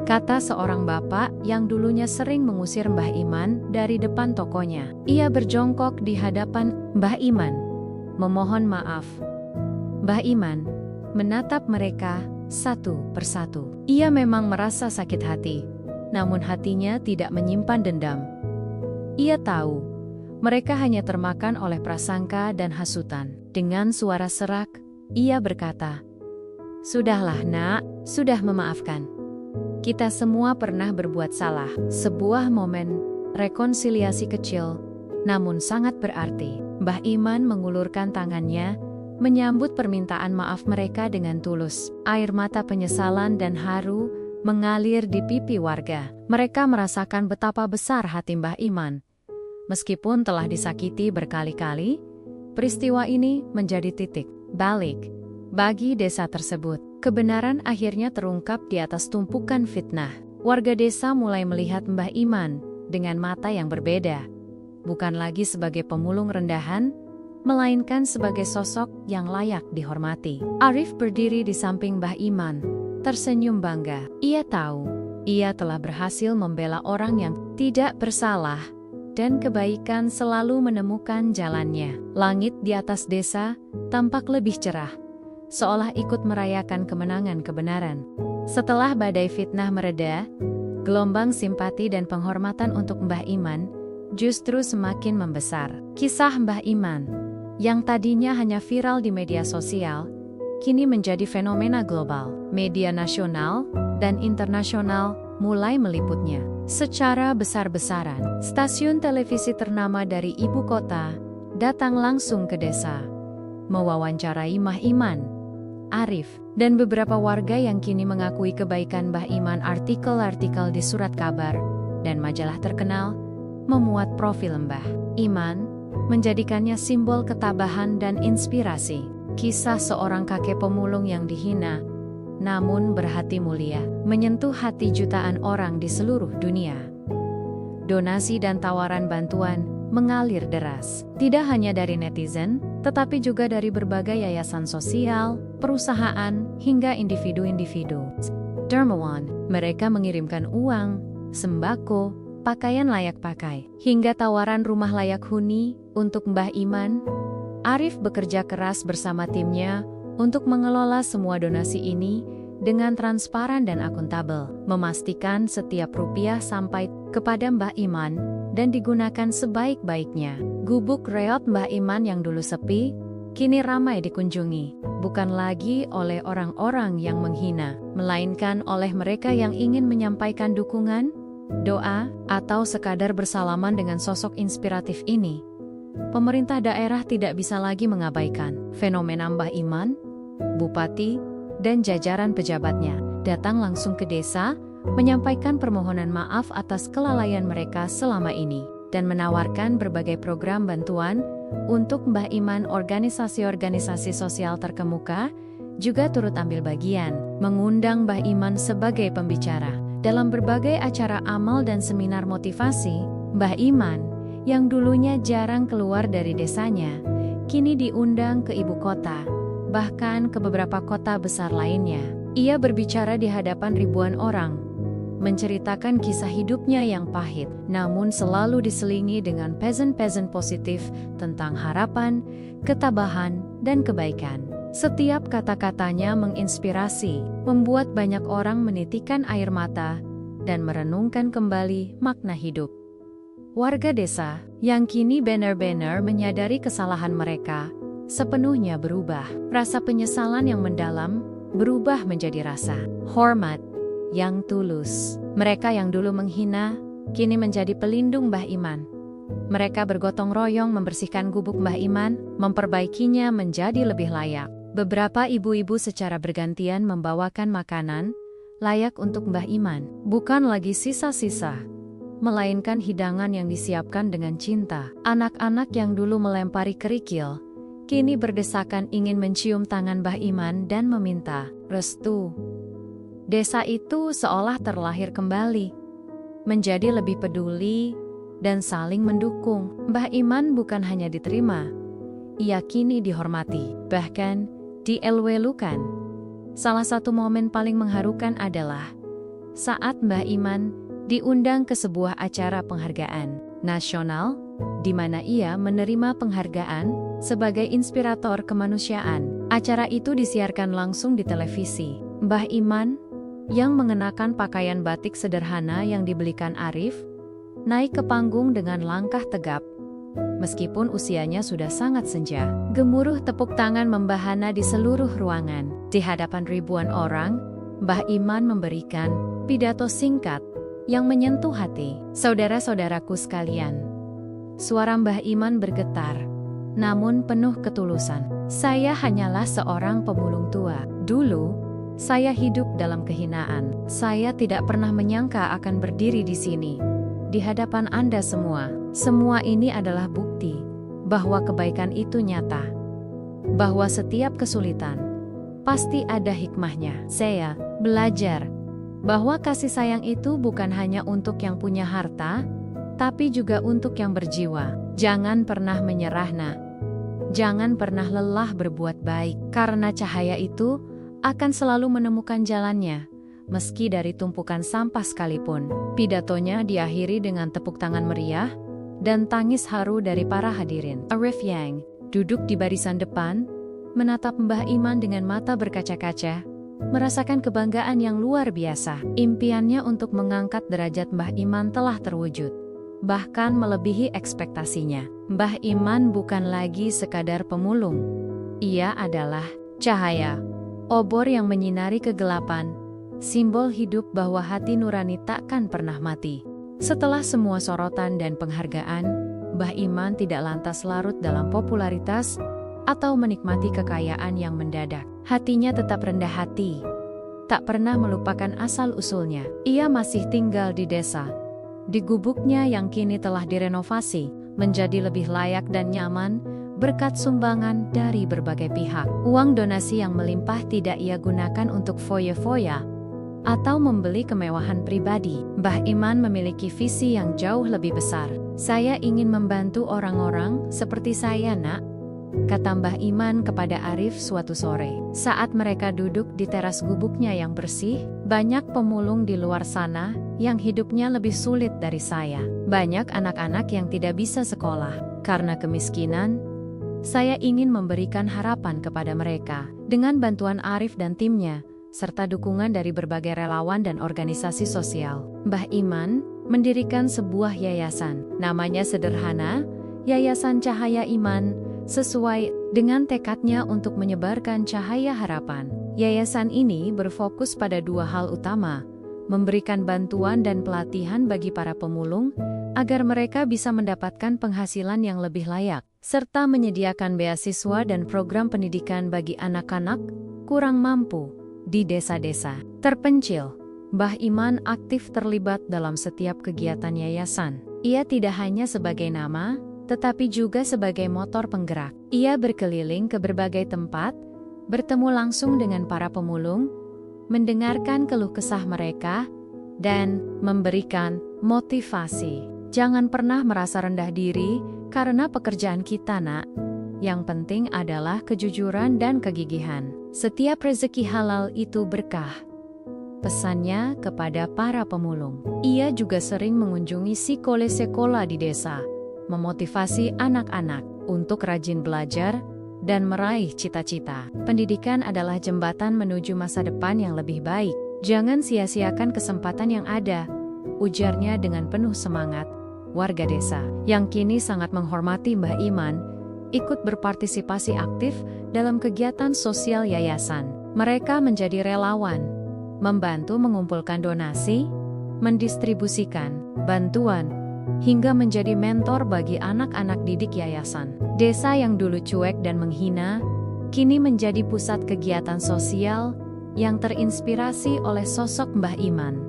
A: kata seorang bapak yang dulunya sering mengusir Mbah Iman dari depan tokonya. Ia berjongkok di hadapan Mbah Iman, memohon maaf. Mbah Iman menatap mereka satu persatu. Ia memang merasa sakit hati, namun hatinya tidak menyimpan dendam. Ia tahu, mereka hanya termakan oleh prasangka dan hasutan. Dengan suara serak, ia berkata, "Sudahlah nak, sudah memaafkan. Kita semua pernah berbuat salah." Sebuah momen rekonsiliasi kecil, namun sangat berarti. Mbah Iman mengulurkan tangannya, menyambut permintaan maaf mereka dengan tulus. Air mata penyesalan dan haru mengalir di pipi warga. Mereka merasakan betapa besar hati Mbah Iman. Meskipun telah disakiti berkali-kali, peristiwa ini menjadi titik balik bagi desa tersebut. Kebenaran akhirnya terungkap di atas tumpukan fitnah. Warga desa mulai melihat Mbah Iman dengan mata yang berbeda. Bukan lagi sebagai pemulung rendahan, melainkan sebagai sosok yang layak dihormati. Arif berdiri di samping Mbah Iman, tersenyum bangga. Ia tahu, ia telah berhasil membela orang yang tidak bersalah, dan kebaikan selalu menemukan jalannya. Langit di atas desa tampak lebih cerah, seolah ikut merayakan kemenangan kebenaran. Setelah badai fitnah mereda, gelombang simpati dan penghormatan untuk Mbah Iman justru semakin membesar. Kisah Mbah Iman, yang tadinya hanya viral di media sosial, kini menjadi fenomena global. Media nasional dan internasional mulai meliputnya secara besar-besaran. Stasiun televisi ternama dari ibu kota datang langsung ke desa, mewawancarai Mbah Iman, Arif, dan beberapa warga yang kini mengakui kebaikan Mbah Iman. Artikel-artikel di surat kabar dan majalah terkenal memuat profil Mbah Iman, menjadikannya simbol ketabahan dan inspirasi. Kisah seorang kakek pemulung yang dihina, namun berhati mulia, menyentuh hati jutaan orang di seluruh dunia. Donasi dan tawaran bantuan mengalir deras, tidak hanya dari netizen, tetapi juga dari berbagai yayasan sosial, perusahaan, hingga individu-individu. Dermawan, mereka mengirimkan uang, sembako, pakaian layak pakai, hingga tawaran rumah layak huni untuk Mbah Iman. Arif bekerja keras bersama timnya untuk mengelola semua donasi ini dengan transparan dan akuntabel, memastikan setiap rupiah sampai kepada Mbah Iman dan digunakan sebaik-baiknya. Gubuk reot Mbah Iman yang dulu sepi, kini ramai dikunjungi, bukan lagi oleh orang-orang yang menghina, melainkan oleh mereka yang ingin menyampaikan dukungan, doa, atau sekadar bersalaman dengan sosok inspiratif ini. Pemerintah daerah tidak bisa lagi mengabaikan fenomena Mbah Iman, bupati, dan jajaran pejabatnya. datang langsung ke desa, menyampaikan permohonan maaf atas kelalaian mereka selama ini, dan menawarkan berbagai program bantuan untuk Mbah Iman. Organisasi-organisasi sosial terkemuka juga turut ambil bagian, mengundang Mbah Iman sebagai pembicara. Dalam berbagai acara amal dan seminar motivasi, Mbah Iman, yang dulunya jarang keluar dari desanya, kini diundang ke ibu kota, bahkan ke beberapa kota besar lainnya. Ia berbicara di hadapan ribuan orang, menceritakan kisah hidupnya yang pahit, namun selalu diselingi dengan pesan-pesan positif tentang harapan, ketabahan, dan kebaikan. Setiap kata-katanya menginspirasi, membuat banyak orang menitikkan air mata dan merenungkan kembali makna hidup. Warga desa, yang kini benar-benar menyadari kesalahan mereka, sepenuhnya berubah. Rasa penyesalan yang mendalam berubah menjadi rasa hormat yang tulus. Mereka yang dulu menghina, kini menjadi pelindung Mbah Iman. Mereka bergotong royong membersihkan gubuk Mbah Iman, memperbaikinya menjadi lebih layak. Beberapa ibu-ibu secara bergantian membawakan makanan layak untuk Mbah Iman. Bukan lagi sisa-sisa, melainkan hidangan yang disiapkan dengan cinta. Anak-anak yang dulu melempari kerikil, kini berdesakan ingin mencium tangan Mbah Iman dan meminta restu. Desa itu seolah terlahir kembali, menjadi lebih peduli dan saling mendukung. Mbah Iman bukan hanya diterima, ia kini dihormati, bahkan dielwelukan. Salah satu momen paling mengharukan adalah saat Mbah Iman diundang ke sebuah acara penghargaan nasional, di mana ia menerima penghargaan sebagai inspirator kemanusiaan. Acara itu disiarkan langsung di televisi. Mbah Iman, yang mengenakan pakaian batik sederhana yang dibelikan Arif, naik ke panggung dengan langkah tegap. Meskipun usianya sudah sangat senja, gemuruh tepuk tangan membahana di seluruh ruangan. Di hadapan ribuan orang, Mbah Iman memberikan pidato singkat yang menyentuh hati. Saudara-saudaraku sekalian, suara Mbah Iman bergetar, namun penuh ketulusan. Saya hanyalah seorang pemulung tua. Dulu, saya hidup dalam kehinaan. Saya tidak pernah menyangka akan berdiri di sini, di hadapan Anda semua. Semua ini adalah bukti bahwa kebaikan itu nyata, bahwa setiap kesulitan pasti ada hikmahnya. Saya belajar bahwa kasih sayang itu bukan hanya untuk yang punya harta, tapi juga untuk yang berjiwa. Jangan pernah menyerah, nak. Jangan pernah lelah berbuat baik, karena cahaya itu akan selalu menemukan jalannya, meski dari tumpukan sampah sekalipun. Pidatonya diakhiri dengan tepuk tangan meriah dan tangis haru dari para hadirin. Arif yang duduk di barisan depan, menatap Mbah Iman dengan mata berkaca-kaca, merasakan kebanggaan yang luar biasa. Impiannya untuk mengangkat derajat Mbah Iman telah terwujud, bahkan melebihi ekspektasinya. Mbah Iman bukan lagi sekadar pemulung. Ia adalah cahaya, obor yang menyinari kegelapan, simbol hidup bahwa hati nurani takkan pernah mati. Setelah semua sorotan dan penghargaan, Mbah Iman tidak lantas larut dalam popularitas atau menikmati kekayaan yang mendadak. Hatinya tetap rendah hati, tak pernah melupakan asal-usulnya. Ia masih tinggal di desa, di gubuknya yang kini telah direnovasi, menjadi lebih layak dan nyaman, berkat sumbangan dari berbagai pihak. Uang donasi yang melimpah tidak ia gunakan untuk foya-foya atau membeli kemewahan pribadi. Mbah Iman memiliki visi yang jauh lebih besar. Saya ingin membantu orang-orang seperti saya, nak, kata Mbah Iman kepada Arif suatu sore. Saat mereka duduk di teras gubuknya yang bersih, banyak pemulung di luar sana yang hidupnya lebih sulit dari saya. Banyak anak-anak yang tidak bisa sekolah karena kemiskinan. Saya ingin memberikan harapan kepada mereka. Dengan bantuan Arif dan timnya, serta dukungan dari berbagai relawan dan organisasi sosial, Mbah Iman mendirikan sebuah yayasan. Namanya sederhana, Yayasan Cahaya Iman, sesuai dengan tekadnya untuk menyebarkan cahaya harapan. Yayasan ini berfokus pada dua hal utama, memberikan bantuan dan pelatihan bagi para pemulung, agar mereka bisa mendapatkan penghasilan yang lebih layak, serta menyediakan beasiswa dan program pendidikan bagi anak-anak kurang mampu Di desa-desa terpencil, Mbah Iman aktif terlibat dalam setiap kegiatan yayasan. Ia tidak hanya sebagai nama, tetapi juga sebagai motor penggerak. Ia berkeliling ke berbagai tempat, bertemu langsung dengan para pemulung, mendengarkan keluh kesah mereka, dan memberikan motivasi. Jangan pernah merasa rendah diri karena pekerjaan kita, nak. Yang penting adalah kejujuran dan kegigihan. Setiap rezeki halal itu berkah. Pesannya kepada para pemulung. Ia juga sering mengunjungi sekolah-sekolah di desa, memotivasi anak-anak untuk rajin belajar dan meraih cita-cita. Pendidikan adalah jembatan menuju masa depan yang lebih baik. Jangan sia-siakan kesempatan yang ada, ujarnya dengan penuh semangat. Warga desa yang kini sangat menghormati Mbah Iman ikut berpartisipasi aktif dalam kegiatan sosial yayasan. Mereka menjadi relawan, membantu mengumpulkan donasi, mendistribusikan bantuan, hingga menjadi mentor bagi anak-anak didik yayasan. Desa yang dulu cuek dan menghina, kini menjadi pusat kegiatan sosial yang terinspirasi oleh sosok Mbah Iman.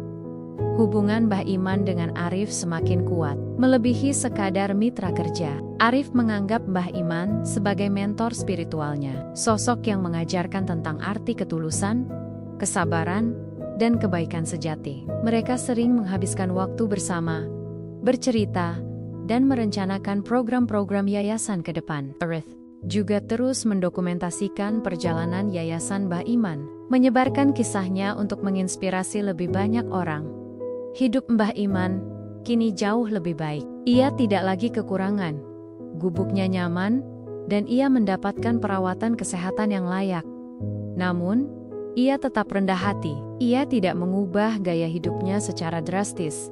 A: Hubungan Mbah Iman dengan Arif semakin kuat, melebihi sekadar mitra kerja. Arif menganggap Mbah Iman sebagai mentor spiritualnya, sosok yang mengajarkan tentang arti ketulusan, kesabaran, dan kebaikan sejati. Mereka sering menghabiskan waktu bersama, bercerita, dan merencanakan program-program yayasan ke depan. Arif juga terus mendokumentasikan perjalanan yayasan Mbah Iman, menyebarkan kisahnya untuk menginspirasi lebih banyak orang. Hidup Mbah Iman kini jauh lebih baik. Ia tidak lagi kekurangan, gubuknya nyaman, dan ia mendapatkan perawatan kesehatan yang layak. Namun, ia tetap rendah hati. Ia tidak mengubah gaya hidupnya secara drastis,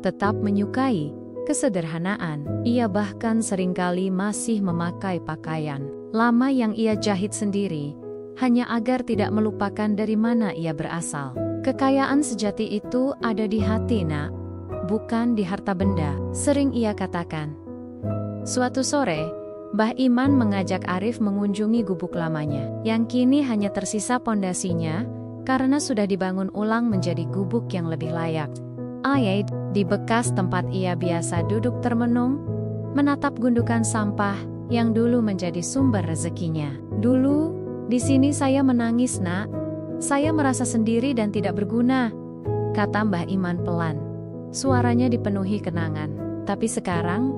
A: tetap menyukai kesederhanaan. Ia bahkan seringkali masih memakai pakaian lama yang ia jahit sendiri, hanya agar tidak melupakan dari mana ia berasal. Kekayaan sejati itu ada di hati, nak, bukan di harta benda, sering ia katakan. Suatu sore, Mbah Iman mengajak Arif mengunjungi gubuk lamanya, yang kini hanya tersisa pondasinya, karena sudah dibangun ulang menjadi gubuk yang lebih layak. Ayat, di bekas tempat ia biasa duduk termenung, menatap gundukan sampah yang dulu menjadi sumber rezekinya. Dulu, di sini saya menangis, nak. Saya merasa sendiri dan tidak berguna, kata Mbah Iman pelan. Suaranya dipenuhi kenangan. Tapi sekarang,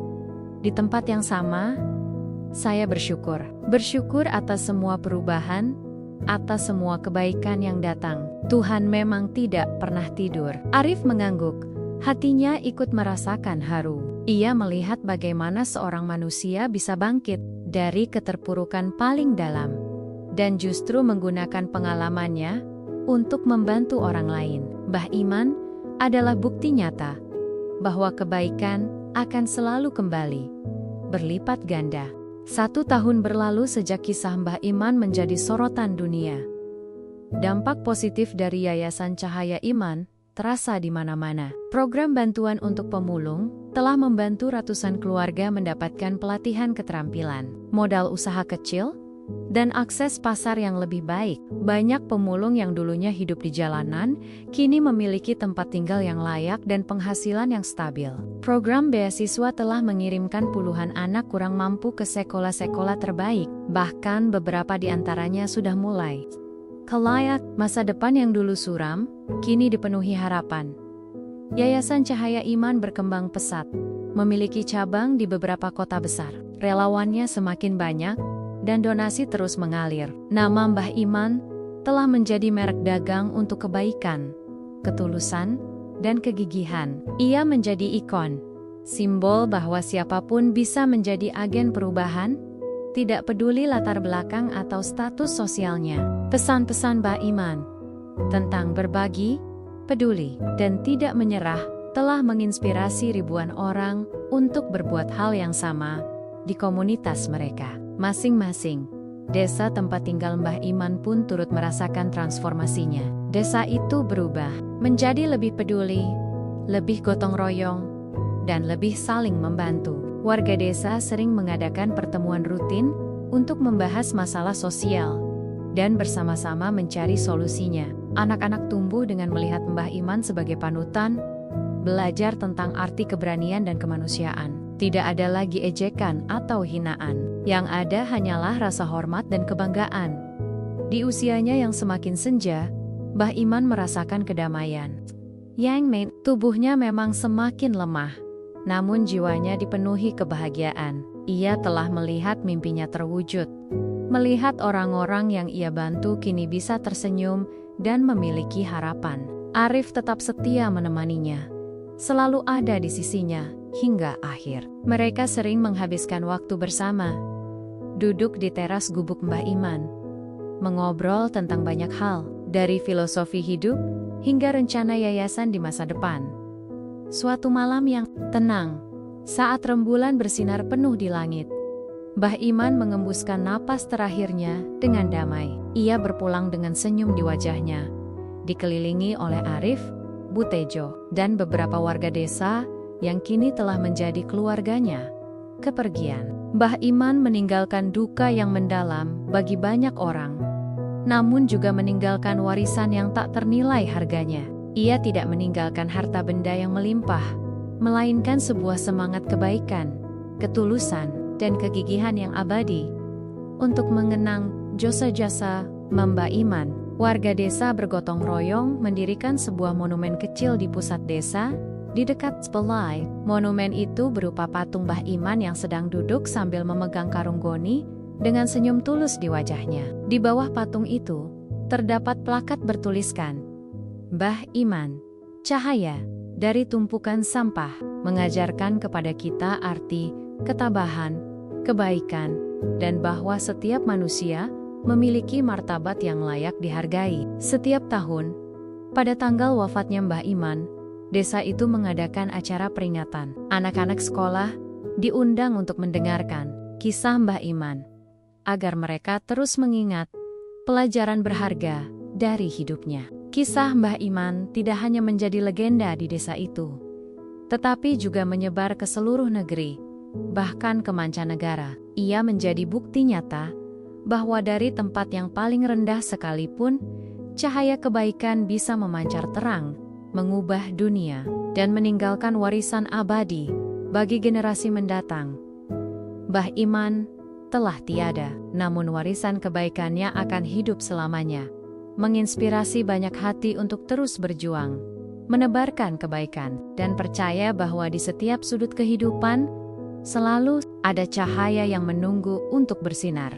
A: di tempat yang sama, saya bersyukur. Bersyukur atas semua perubahan, atas semua kebaikan yang datang. Tuhan memang tidak pernah tidur. Arif mengangguk. Hatinya ikut merasakan haru. Ia melihat bagaimana seorang manusia bisa bangkit dari keterpurukan paling dalam, dan justru menggunakan pengalamannya untuk membantu orang lain. Mbah Iman adalah bukti nyata bahwa kebaikan akan selalu kembali, berlipat ganda. 1 tahun berlalu sejak kisah Mbah Iman menjadi sorotan dunia. Dampak positif dari Yayasan Cahaya Iman terasa di mana-mana. Program bantuan untuk pemulung telah membantu ratusan keluarga mendapatkan pelatihan keterampilan, modal usaha kecil, dan akses pasar yang lebih baik. Banyak pemulung yang dulunya hidup di jalanan, kini memiliki tempat tinggal yang layak dan penghasilan yang stabil. Program beasiswa telah mengirimkan puluhan anak kurang mampu ke sekolah-sekolah terbaik, bahkan beberapa di antaranya sudah mulai kelayak. Masa depan yang dulu suram, kini dipenuhi harapan. Yayasan Cahaya Iman berkembang pesat, memiliki cabang di beberapa kota besar. Relawannya semakin banyak, dan donasi terus mengalir. Nama Mbah Iman telah menjadi merek dagang untuk kebaikan, ketulusan, dan kegigihan. Ia menjadi ikon, simbol bahwa siapapun bisa menjadi agen perubahan, tidak peduli latar belakang atau status sosialnya. Pesan-pesan Mbah Iman tentang berbagi, peduli, dan tidak menyerah telah menginspirasi ribuan orang untuk berbuat hal yang sama di komunitas mereka. Masing-masing desa tempat tinggal Mbah Iman pun turut merasakan transformasinya. Desa itu berubah menjadi lebih peduli, lebih gotong royong, dan lebih saling membantu. Warga desa sering mengadakan pertemuan rutin untuk membahas masalah sosial, dan bersama-sama mencari solusinya. Anak-anak tumbuh dengan melihat Mbah Iman sebagai panutan, belajar tentang arti keberanian dan kemanusiaan. Tidak ada lagi ejekan atau hinaan. Yang ada hanyalah rasa hormat dan kebanggaan. Di usianya yang semakin senja, Mbah Iman merasakan kedamaian. Yang Mei, tubuhnya memang semakin lemah, namun jiwanya dipenuhi kebahagiaan. Ia telah melihat mimpinya terwujud. Melihat orang-orang yang ia bantu kini bisa tersenyum dan memiliki harapan. Arif tetap setia menemaninya, selalu ada di sisinya hingga akhir. Mereka sering menghabiskan waktu bersama, duduk di teras gubuk Mbah Iman, mengobrol tentang banyak hal, dari filosofi hidup hingga rencana yayasan di masa depan. Suatu malam yang tenang, saat rembulan bersinar penuh di langit, Mbah Iman mengembuskan napas terakhirnya dengan damai. Ia berpulang dengan senyum di wajahnya, dikelilingi oleh Arif, Bu Tejo, dan beberapa warga desa yang kini telah menjadi keluarganya. Kepergian Mbah Iman meninggalkan duka yang mendalam bagi banyak orang, namun juga meninggalkan warisan yang tak ternilai harganya. Ia tidak meninggalkan harta benda yang melimpah, melainkan sebuah semangat kebaikan, ketulusan, dan kegigihan yang abadi. Untuk mengenang jasa-jasa Mbah Iman, warga desa bergotong royong mendirikan sebuah monumen kecil di pusat desa, di dekat Spelai. Monumen itu berupa patung Mbah Iman yang sedang duduk sambil memegang karung goni, dengan senyum tulus di wajahnya. Di bawah patung itu, terdapat plakat bertuliskan, Mbah Iman, cahaya dari tumpukan sampah, mengajarkan kepada kita arti ketabahan, kebaikan, dan bahwa setiap manusia memiliki martabat yang layak dihargai. Setiap tahun, pada tanggal wafatnya Mbah Iman, desa itu mengadakan acara peringatan. Anak-anak sekolah diundang untuk mendengarkan kisah Mbah Iman, agar mereka terus mengingat pelajaran berharga dari hidupnya. Kisah Mbah Iman tidak hanya menjadi legenda di desa itu, tetapi juga menyebar ke seluruh negeri, bahkan ke mancanegara. Ia menjadi bukti nyata bahwa dari tempat yang paling rendah sekalipun, cahaya kebaikan bisa memancar terang, mengubah dunia, dan meninggalkan warisan abadi bagi generasi mendatang. Mbah Iman telah tiada, namun warisan kebaikannya akan hidup selamanya, menginspirasi banyak hati untuk terus berjuang, menebarkan kebaikan, dan percaya bahwa di setiap sudut kehidupan selalu ada cahaya yang menunggu untuk bersinar.